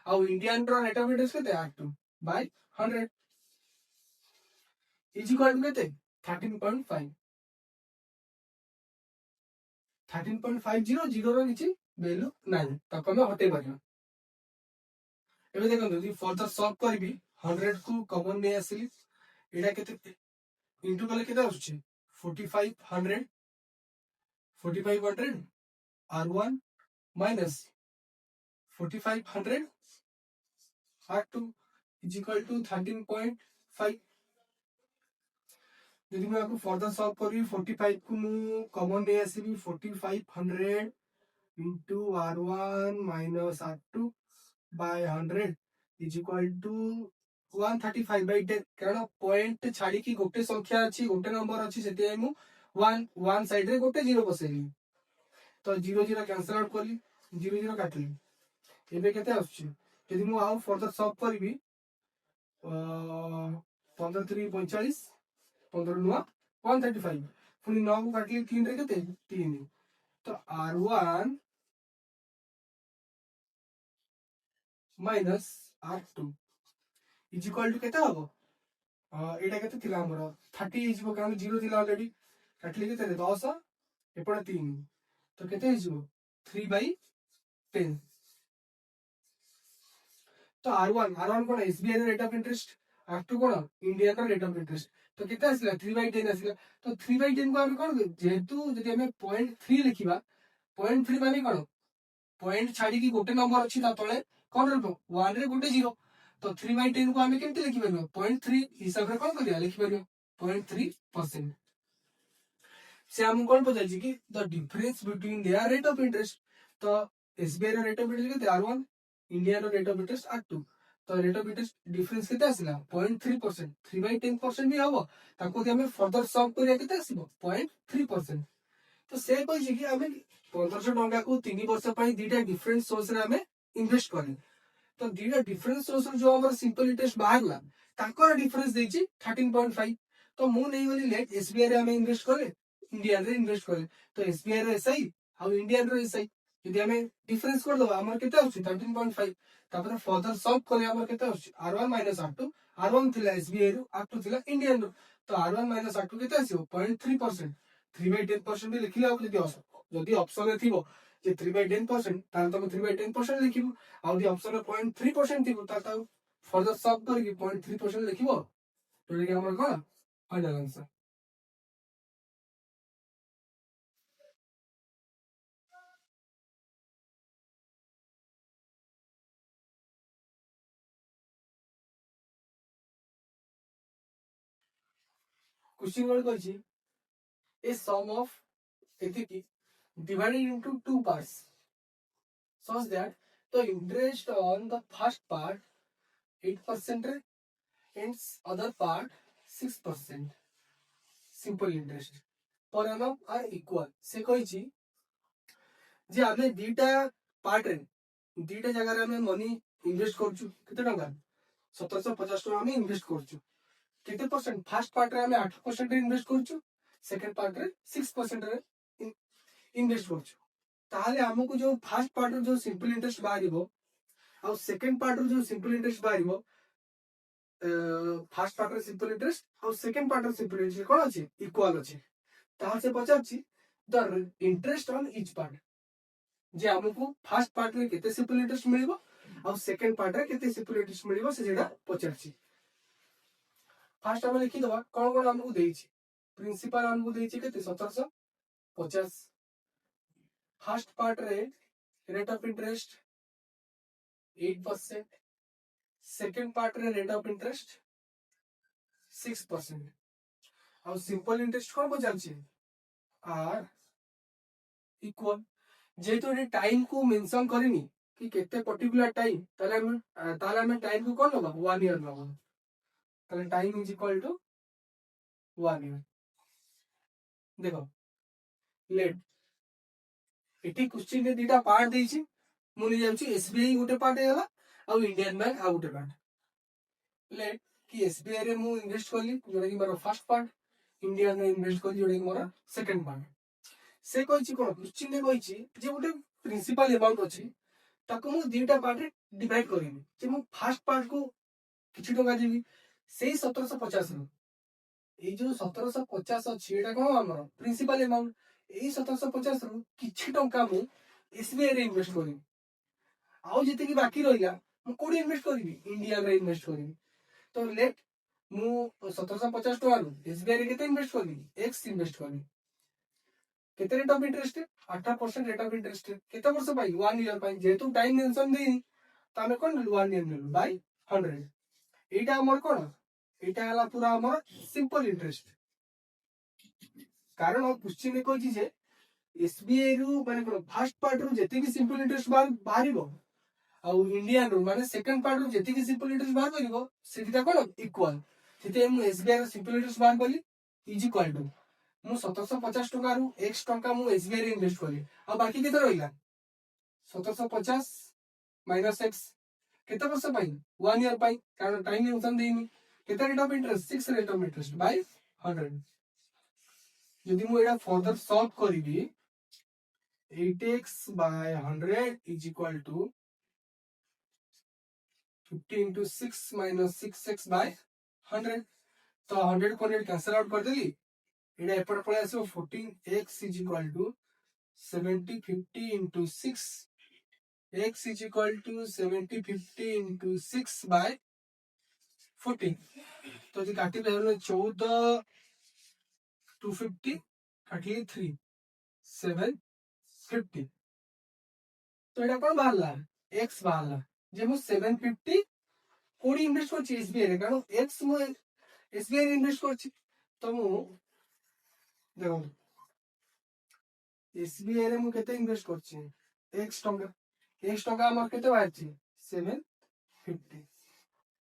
आ इंडियन रो रेट ऑफ इंटरेस्ट केते R2 bye 100 is equal to केते 13.5 13.50 जीरो रो किछि वैल्यू नाही ताको हम हटे परिया एबे देखंतु जी फर्दर सॉल्व करबी 100 को कॉमन नै आसिली एडा केते इंटू कले केते आछी 4500 R1 minus 4500 R2 is equal to 13.5 यदि मैं आपको फर्दर सॉल्व करी 45 को मु common they आसीबी 4500 into R1 minus R2 by 100 is equal to 135 by 10 कारण पॉइंट छाड़ी की गोटे संख्या अछि गोटे नंबर अछि सेते मु 1 साइड रे गोटे जीरो बसेली तो 0 0 कैंसिल आउट करली 0 0 काटली एबे केते आछी यदि मु आउ फर्दर सॉल्व करबी 15 3 45 15 नुआ 135 पुनी 9 को काटली 3 रे केते 3 तो R1 minus R2 is equal to केते हबो एटा केते थिला हमर 30 इज इक्वल कारण 0 थिला ऑलरेडी काटली केते 10 एपडा 3 तो केते हिजो 3/10 तो R1 कोन एसबीआई रे rate of interest R2 cone Indian रे रेट ऑफ इंटरेस्ट तो केते आसिला 3/10 आसिला तो 3/10 को हम कोन जेहेतु जदि हमें 0.3 लिखिबा 0.3 माने कोन पॉइंट छाड़ी की गोटे नंबर अच्छी तले कौन रखो 1 रे गोटे 0 तो 3/10 को आम केमती लिखिपर 0.3 हिसाब से कौन कर लिखिपर 0.3% से आम कौन पचार कि the difference between their rate of interest तो एसबीआई रेट ऑफ इंटरेस्ट के R1 India rate of interest R2 तो रेट ऑफ इंटरेस्ट डिफरेंस केते आसिला 0.3% 3/10% भी हबो ताको हमें फर्दर सम करिया केते आसीबो 0.3% तो से कहि कि हमें 1500 टंका को 3 वर्ष पई दीटा डिफरेंट सोर्स रे हमें इन्वेस्ट करी तो दीटा डिफरेंट सोर्स जो हमर सिंपल इंटरेस्ट बाहरला ताकर डिफरेंस देछि 13.5 तो मु नहीं वाली लेट एसबीआई रे हमें इन्वेस्ट करे इंडिया रे इन्वेस्ट करे तो एसबीआई रे एसआई आ इंडियन रे एसआई यदि हमें डिफरेंस कर दो हमर केते आछि 13.5 तापर फर्दर सॉल्व करे हमर केते आछि R1 R2 R1 थिला एसबीआई रो R2 थिला इंडियन रो तो R1 R2 केते आछियो 0.3% 3/10% भी लिखिले अब जदि ऑप्शन रे थिबो जे 3/10% ताल तुम 3/10% लिखिबो आ जदि ऑप्शन रे 0.3% थिबो ताल फर्दर सॉल्व करके 0.3% लिखिबो तो कि हमर कोन फाइनल आंसर क्वेश्चन कोन कहछि a sum of equity divided into two parts such that the interest on the first part 8% and other part 6% simple interest per annum are equal से कहिछि जे आमे दीटा पार्ट रे दीटा जगह रे आमे मनी इन्वेस्ट करछु केते टका 1750 टका आमे इन्वेस्ट करछु केते परसेंट फर्स्ट पार्ट रे आमे 8% रे इन्वेस्ट करछु सेकंड पार्ट रे 6% रे इन्वेस्ट करछु ताले हमको जो फर्स्ट पार्ट रे जो सिंपल इंटरेस्ट बारिबो और सेकंड पार्ट रे जो सिंपल इंटरेस्ट बारिबो फर्स्ट पार्ट रे सिंपल इंटरेस्ट और सेकंड पार्ट रे सिंपल इंटरेस्ट कोन अछि इक्वल अछि ताहा से पचाछि the interest on each part जे हमको फर्स्ट पार्ट रे केते सिंपल इंटरेस्ट मिलिबो और सेकंड पार्ट रे केते सिंपल इंटरेस्ट मिलिबो से जेडा पचाछि फर्स्ट हम लिखि दबा कोन कोन हमको देछि प्रिंसिपल हमको देछि केते 1750 फर्स्ट पार्ट रे rate of interest 8% second part रे रेट ऑफ इंटरेस्ट 6% और सिंपल इंटरेस्ट कोन पचाछि आर इक्वल जेहेतु ये टाइम को मेंशन करिनी कि केते पर्टिकुलर टाइम ताले हम टाइम को कोन लबा 1 ईयर लबा ताले time is equal to 1 year देखो लेट एटी क्वेश्चन रे दीटा पार्ट देछि मुनि जाउछि एसबीआई गोटे पार्ट हैला और इंडियन बैंक आ गोटे पार्ट लेट कि एसबीआई रे मु इन्वेस्ट करली जोडा कि मोर फर्स्ट पार्ट इंडियन रे इन्वेस्ट करली जोडा कि मोर सेकंड पार्ट से कहिछि कोन क्वेश्चन रे कहिछि जे गोटे प्रिंसिपल अमाउंट अछि ताको मु दीटा पार्ट रे डिवाइड करिनि जे मु फर्स्ट पार्ट को किछि टका देबी सेही 1750 रो ए जो 1750 अछि एटा कोन हमर प्रिंसिपल अमाउंट ए 1750 रो किछि टका मु एसबीआई रे इन्वेस्ट करिनि आउ जते कि बाकी रहिला मु कोडी इन्वेस्ट करिनि इंडिया रे इन्वेस्ट करिनि तो लेट मु 1750 टका रो एसबीआई रे केते इन्वेस्ट करिनि एक्स इन्वेस्ट करिनि केते rate of interest 8% rate of interest केते वर्ष पाई 1 ईयर पाई जेतु टाइम मेंशन देनी तामे कोन 1 ईयर नेलु बाय 100 एटा हमर कोन एटा हला पूरा हमर सिंपल इंटरेस्ट कारण क्वेश्चन को जे एसबीआई रु माने कोन फर्स्ट पार्ट रु जेते भी सिंपल इंटरेस्ट बाहरिबो आ इंडियन रु माने सेकंड पार्ट रु जेते भी सिंपल इंटरेस्ट बाहर करिवो सेटा कोन इक्वल सेते मु एसबीआई रो सिंपल इंटरेस्ट बाहर कली इज इक्वल टू मु 1750 टका रु x टका मु एसबीआई रे इन्वेस्ट कली आ बाकी केते रहिला 1750 माइनस x केते वर्ष पाई 1 ईयर पाई कारण टाइम मेंशन देनी केते rate of interest 6 rate of interest by 100 यदि मु एटा further solve करिवि 8x by 100 is equal to 50 into 6 minus 6x by 100 तो 100 को 100 कैंसल आउट कर देली एटा एपट पळे आसो 14x is equal to 70 50 into 6 x is equal to 70 50 into 6 by 14 तो जी काटी पे 14 250 काटी 3 750 तो एटा कोन बाहरला x बाहरला जे मु 750 कोडी इन्वेस्ट करछि एसबीआई रे कारण x मु एसबीआई रे इन्वेस्ट करछि तो मु देखो एसबीआई रे मु केते इन्वेस्ट करछि x टंका हमर केते बाहरछि 750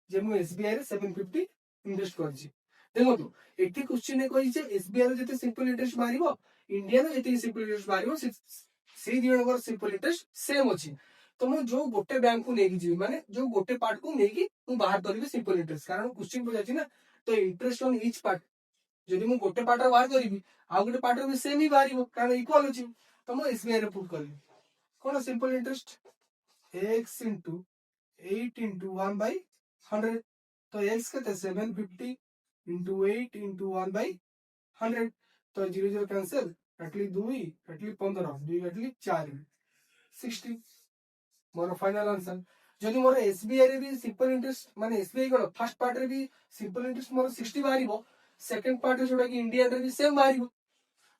जे मु एसबीआई रे 750 इन्वेस्ट करछि देखो तो एठी क्वेश्चन ए कहि जे एसबीआई रे जते सिंपल इंटरेस्ट मारिबो इंडिया रे जते सिंपल इंटरेस्ट मारिबो से दिनकर सिंपल इंटरेस्ट सेम अछि तो मु जो गोटे बैंक को नेकी जी माने जो गोटे पार्ट को नेकी मु बाहर करबी सिंपल इंटरेस्ट कारण क्वेश्चन को जाछि ना तो इंटरेस्ट ऑन ईच पार्ट जदि मु गोटे पार्ट रे बाहर करबी आ गोटे पार्ट रे भी सेम ही बाहरिबो कारण इक्वल अछि तो मु एसबीआई रे पुट करबी कोन simple interest x into 8 into 1 by 100 तो x केते 750 into 8 into 1 by 100 तो 0 0 कैंसिल कटली 2 कटली 15 2 कटली 4 60 मोर फाइनल आंसर जदि मोर एसबीआई रे भी सिंपल इंटरेस्ट माने एसबीआई को फर्स्ट पार्ट रे भी सिंपल इंटरेस्ट मोर 60 बाहरिबो सेकंड पार्ट रे जोडा कि इंडिया रे भी सेम बाहरिबो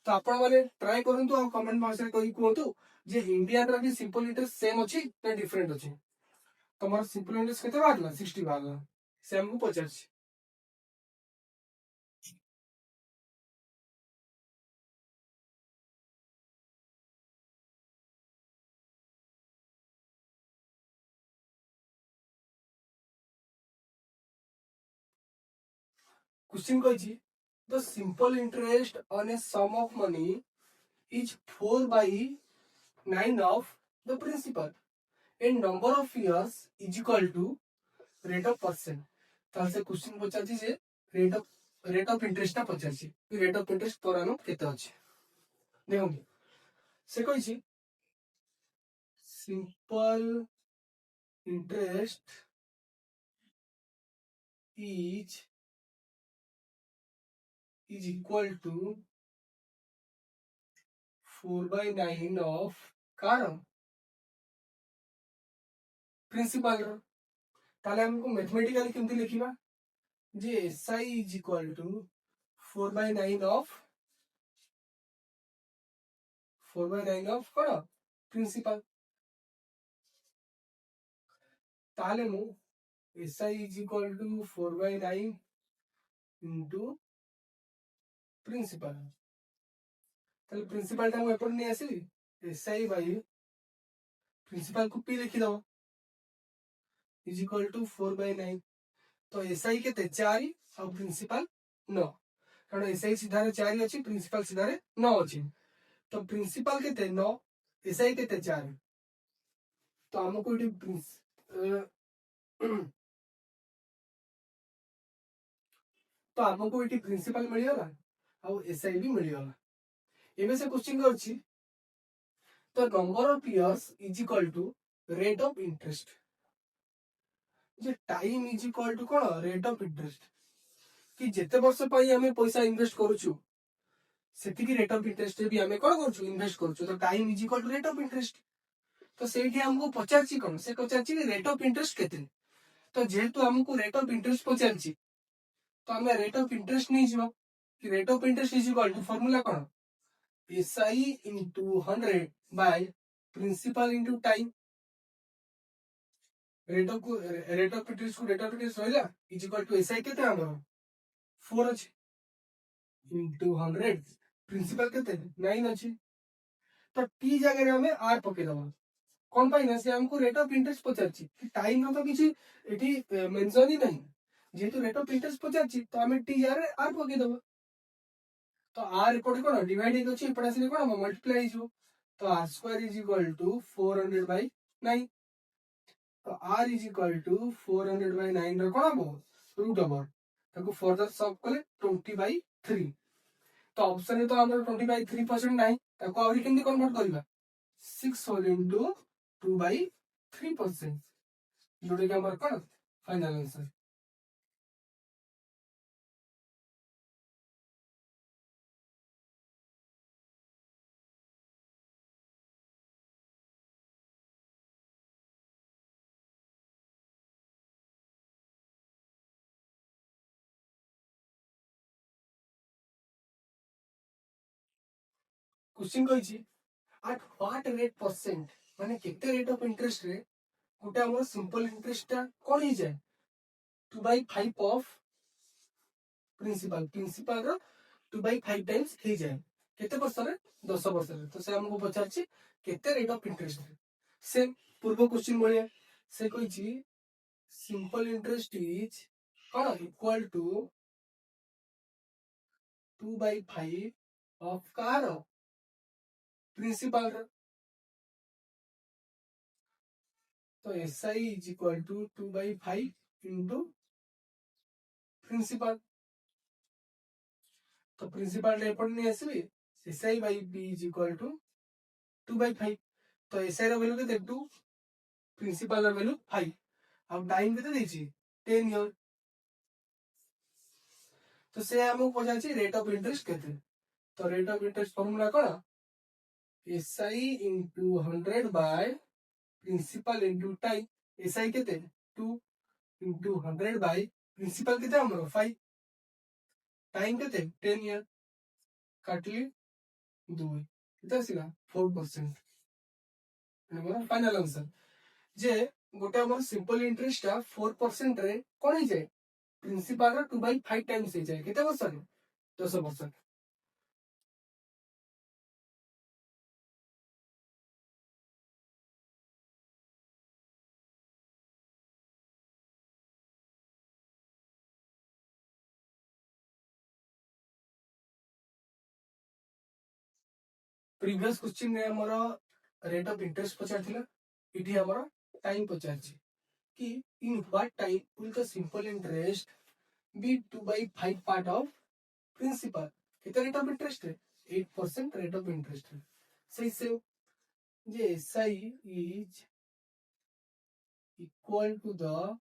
तो आपण माने ट्राई करंतु आ कमेंट बॉक्स रे कहि कोंतु जे इंडिया रे भी सिंपल इंटरेस्ट सेम अछि ना डिफरेंट अछि तमर सिंपल इंटरेस्ट केते बाहरला 60 बाहरला सेम को पचास क्वेश्चन कहि the simple interest on a sum of money is 4 by 9 of the principal and number of years is equal to rate of percent ताल से क्वेश्चन पचाछि जे रेट ऑफ इंटरेस्ट ना पचाछि रेट ऑफ इंटरेस्ट पर annum केते अछि देखो से कहि simple interest is equal to 4 by 9 of कार प्रिंसिपल ताले हमको मैथमेटिकली केमती लिखिबा जे SI is equal to 4 by 9 of 4 by 9 of कोन प्रिंसिपल ताले मु SI is equal to 4 by 9 into principal ताले प्रिंसिपल टा मु एपड़ नै आसी एसआई बाय प्रिंसिपल को पी लिखि दो इज इक्वल टू 4 by 9 तो एसआई केते 4 और प्रिंसिपल 9 कारण एसआई सीधारे 4 अछि प्रिंसिपल सीधारे 9 अछि तो प्रिंसिपल केते 9 एसआई केते 4 तो हमको इटी तो हमको इटी प्रिंसिपल मिल गला और एसआई भी मिल गला एमे से क्वेश्चन करछि तो number of years is equal to rate of interest जे टाइम इज इक्वल टू कोन रेट ऑफ इंटरेस्ट कि जेते वर्ष पई हमें पैसा इन्वेस्ट करूछु सेति की रेट ऑफ इंटरेस्ट भी हमें कोन करूछु इन्वेस्ट करूछु तो time is equal to rate of interest तो सेठी हमको पचारछि कोन से पचारछि रेट ऑफ इंटरेस्ट केते तो जेहेतु हमको रेट ऑफ इंटरेस्ट पचारछि तो हमें रेट ऑफ इंटरेस्ट नहीं जिवो कि rate of interest is equal to formula कोन SI into 100 by principal into time rate of interest को रेट ऑफ इंटरेस्ट होइला इज इक्वल टू एसआई केते हमर 4 अछि इनटू 100 प्रिंसिपल केते 9 अछि तो टी जगह रे हमें आर पके दबा कोन पाई ना से हमको रेट ऑफ इंटरेस्ट पचारछि कि टाइम रो तो किछि एठी मेंशन ही नहीं जेतु रेट ऑफ इंटरेस्ट पचारछि तो हमें टी जगह रे आर पके दबा तो आर एपटे कोन डिवाइड हे अछि एपटे आसी कोन मल्टीप्लाई हिजो तो R square is equal to 400 by 9 तो R is equal to 400 by 9 रो कोन हो रूट ओवर ताको फर्दर सॉल्व कले 20 by 3 तो ऑप्शन है तो हमर 20 by 3% नहीं ताको और केंदी कन्वर्ट करबा 6 होल इनटू 2 by 3% जोटा कि हमर कोन फाइनल आंसर। क्वेश्चन कहिछि एट व्हाट रेट परसेंट माने केते रेट ऑफ इंटरेस्ट रे गोटे हमर सिंपल इंटरेस्ट ता कोन ही जाय 2/5 ऑफ प्रिंसिपल रो 2/5 टाइम्स ही जाए केते वर्ष रे 10 वर्ष रे। तो से हमको पचारछि केते रेट ऑफ इंटरेस्ट रे से पूर्व क्वेश्चन बढिया से कहिछि सिंपल इंटरेस्ट इज कोन इक्वल टू 2/5 ऑफ कार प्रिंसिपल रो। तो SI is equal to 2/5 into principal. तो प्रिंसिपल एपट नहीं आसबे SI by P is equal to 2/5। तो SI रो वैल्यू केते 2 प्रिंसिपल रो वैल्यू 5 अब टाइम केते देछि 10 ईयर। तो से हमको पचारछि रेट ऑफ इंटरेस्ट केते। तो रेट ऑफ इंटरेस्ट फार्मूला कोन SI into 100 by principal into time. SI केते 2 into 100 by प्रिंसिपल केते हमरो 5 टाइम केते 10 ईयर काटली 2 केते आसिला 4%। हमर फाइनल आंसर जे गोटे हमर सिंपल इंटरेस्ट 4% रे कोन ही जाय प्रिंसिपल रो 2/5 टाइम्स ही जाय केते वर्ष रे 10 वर्ष। प्रीवियस क्वेश्चन रे हमर रेट ऑफ इंटरेस्ट पचारथिला इठी हमर टाइम पचारछि कि in what time will the simple interest be 2/5 part of principal कितना रेट ऑफ इंटरेस्ट है 8% रेट ऑफ इंटरेस्ट है। सही से जे SI is equal to the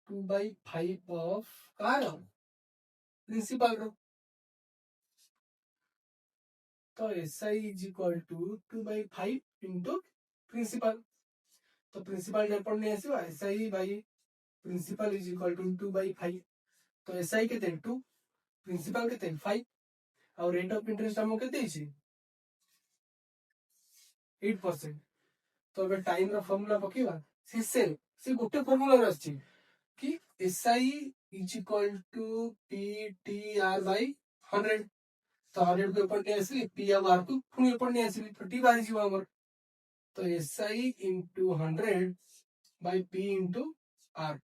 2/5 of कार प्रिंसिपल रो। तो SI is equal to 2/5 into principal. तो प्रिंसिपल एपट नहीं आसीबा SI by principal is equal to 2/5। तो SI केते 2 प्रिंसिपल केते 5 और रेट ऑफ इंटरेस्ट हमको केते अछि 8%। तो अबे टाइम रो फार्मूला पकेबा से गोटे फार्मूला रे अछि कि SI is equal to PTR by 100। तो 100 को एपट नहीं आसी P और R को पुनी एपट नहीं आसी तो T बाहर जीवा हमर। तो SI into 100 by P into R।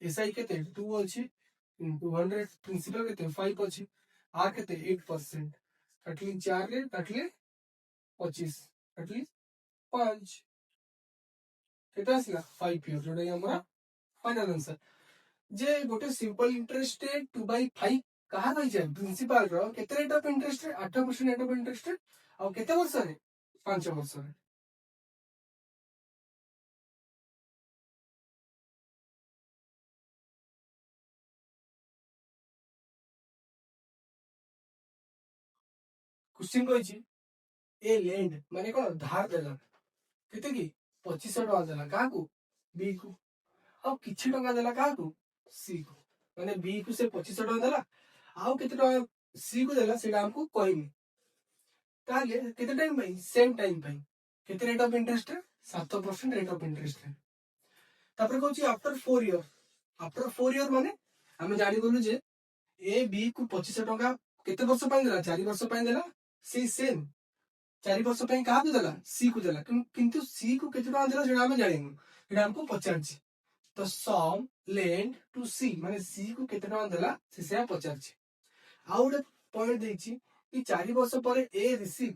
SI केते 2 अछि into 100 प्रिंसिपल केते 5 अछि R केते 8% कटली 4 रे कटली 25 कटली 5 केते आसिला 5 ईयर जोडा हमरा फाइनल आंसर। जे गोटे सिंपल इंटरेस्ट 2/5 कहा रही जाए प्रिंसिपल रो केते rate of interest 8% rate of interest आ केते वर्ष रे 5 वर्ष रे। क्वेश्चन कहिछि ए लैंड माने कोन धार देला केते की 2500 टका देला काहा को बी को आ किछि टका देला काहा को सी को माने बी को से 2500 टका देला आ केते टका सी को देला सेटा हमको कहनी ताले केते टाइम भाई सेम टाइम भाई केते rate of interest 7% rate of interest है। तापर कहछि आफ्टर 4 ईयर माने हम जानि गलु जे ए बी को 2500 टका केते वर्ष पय देला 4 वर्ष पय देला सी सेम 4 वर्ष पय काहा को देला सी को देला किंतु सी को केते टका देला सेटा हम जानिनु सेटा हमको पचारछि। तो सम लेंड टू सी माने सी को केते टका देला से पचारछि। आ गोटे पॉइंट देछि कि 4 वर्ष पर ए रिसीव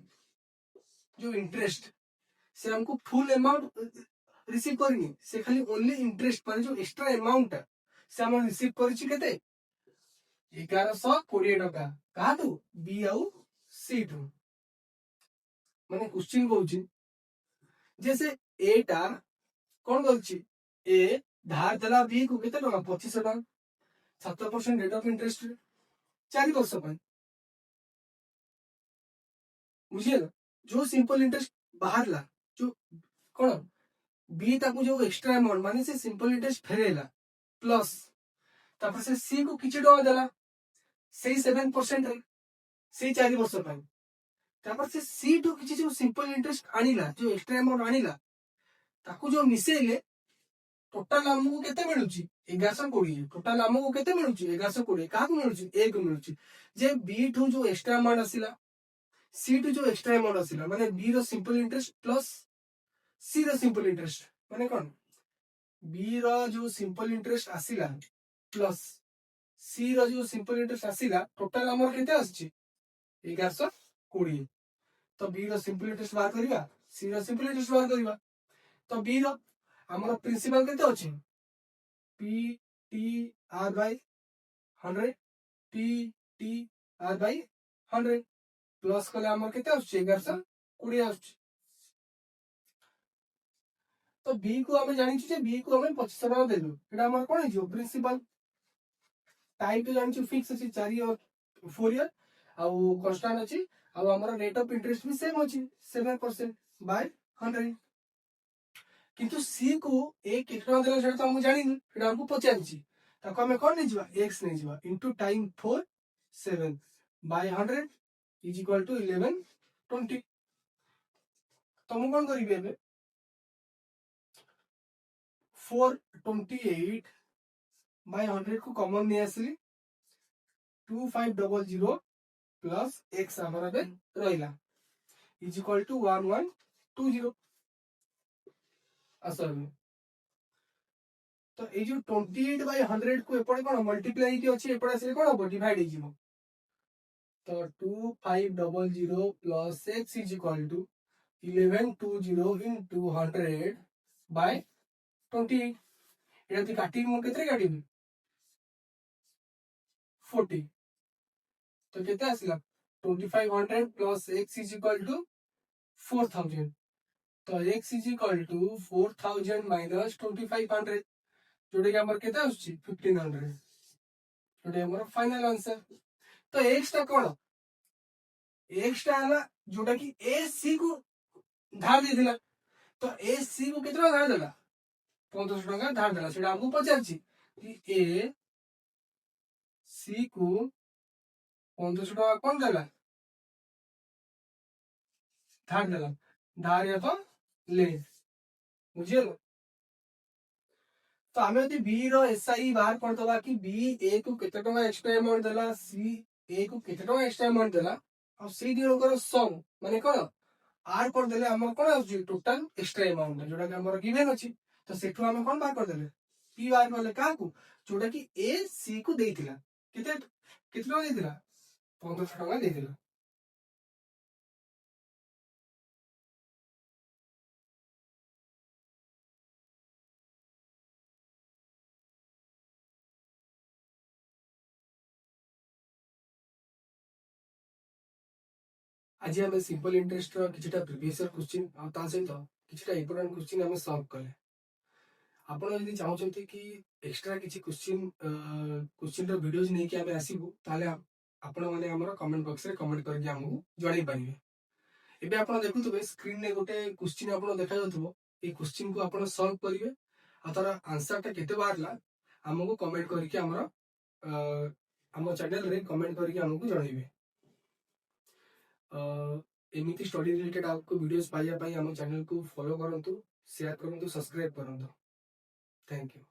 जो इंटरेस्ट से हमको फुल अमाउंट रिसीव करनी से खाली ओनली इंटरेस्ट माने जो एक्स्ट्रा अमाउंट से हम रिसीव करछि केते 1120 टका काहा तू बी आउ सी टू माने क्वेश्चन कहउछि जैसे एटा कोन करछि ए धार देला बी को केते टका 2500 टका 7% रेट ऑफ इंटरेस्ट 4 वर्ष पर बुझिए जो सिंपल इंटरेस्ट बाहर ला जो कौन बी ताकू जो एक्स्ट्रा अमाउंट माने से सिंपल इंटरेस्ट फेरेला प्लस तापर से सी को किछि टका देला से 7% रे से 4 वर्ष पर तापर से सी टू किछि जो सिंपल इंटरेस्ट आनिला जो एक्स्ट्रा अमाउंट आनिला ताकू जो मिसेले टोटाल आमको केते मिलुची 1120 टोटाल आमको केते मिलुची 1120 काहा को मिलुची ए को मिलुची जे बी टू जो एक्स्ट्रा अमाउंट आसिला सी टू जो एक्स्ट्रा अमाउंट आसिला माने बी रो सिंपल इंटरेस्ट प्लस सी रो सिंपल इंटरेस्ट माने कोन बी रो जो सिंपल इंटरेस्ट आसिला प्लस सी रो जो सिंपल इंटरेस्ट आसिला टोटाल हमर केते आछि 1120 तो बी रो सिंपल इंटरेस्ट बाहर करिवा सी रो सिंपल इंटरेस्ट बाहर करिवा तो बी रो हमर प्रिंसिपल केते अछि P T R by 100 P T R by 100 plus कले हमर केते आछि 1120 आछि तो बी को हमें जानि छु जे बी को हमें 2500 टका देलु एटा हमर कोन हिजो प्रिंसिपल टाइम तो जानि छु फिक्स अछि 4 और 4 ईयर आ कांस्टेंट अछि आ हमर रेट ऑफ इंटरेस्ट भी सेम अछि 7% बाय 100 किंतु सी को ए केते टका देला सेटा तो हम जानि सेटा हमको पचारछि ताको हमें कोन नै जिवा x नै जिवा into time 4 7 by 100 is equal to 11 20 तो हम कोन करिबे एबे 428 बाय 100 को कॉमन नै आसली 2500 प्लस x हमर बे रहिला इज इक्वल टू 1120 असल में तो ए जो 28 बाय 100 को एपड़े कोन मल्टीप्लाई की अछि एपड़े से कोन हो डिवाइड हो जिवो तो 2500 plus x is equal to 1120 इनटू 100 बाय 28 एती काटी मो केते काटी 40 तो केते आसिला 2500 plus x is equal to 4000 तो x is equal to 4000 minus 2500 जोड़े के हमर केते आछि 1500 जोड़े हमर फाइनल आंसर तो x टा कोन x टा हला जोटा कि a c को धार दे दिला तो a c को केतना धार देला 1500 टका धार देला सेटा हमको पचारछि कि a c को 1500 टका कोन देला धार देला धार या तो ले बुझियो तो हमें यदि बी रो एसआई बाहर कर दबा कि बी ए को केते टका एक्स्ट्रा अमाउंट देला सी ए को केते टका एक्स्ट्रा अमाउंट देला और सी डी रो सम माने कोन आर कर देले हमर कोन आछि टोटल एक्स्ट्रा अमाउंट जोटा कि हमर गिवन अछि तो सेठु हम कोन बाहर कर देले पी बाहर करले का को जोटा कि ए सी को देइतिला केते केते टका देइतिला 1500 टका देइतिला आज हमें सिंपल इंटरेस्ट रो किछटा प्रीवियस ईयर क्वेश्चन आ ता सहित किछटा इंपोर्टेंट क्वेश्चन हमें सॉल्व कले आपण यदि चाहउछंती कि एक्स्ट्रा किछि क्वेश्चन रो वीडियोज नै कि हमें आसीबु ताले आपण माने हमर कमेंट बॉक्स रे कमेंट करके हमहु जणाई पारिबे एबे आपण देखुतबे स्क्रीन ने गोटे क्वेश्चन आपण देखा जातबो ए क्वेश्चन को आपण सॉल्व करिवे आ तार आंसर ता केते बारला हमहु कमेंट करके हमर हम चैनल रे कमेंट करके हमहु जणाइबे एमिति स्टडी रिलेटेड आपको वीडियोस पाइया पाई हम चैनल को फॉलो करंतु शेयर करंतु सब्सक्राइब करंतु थैंक यू।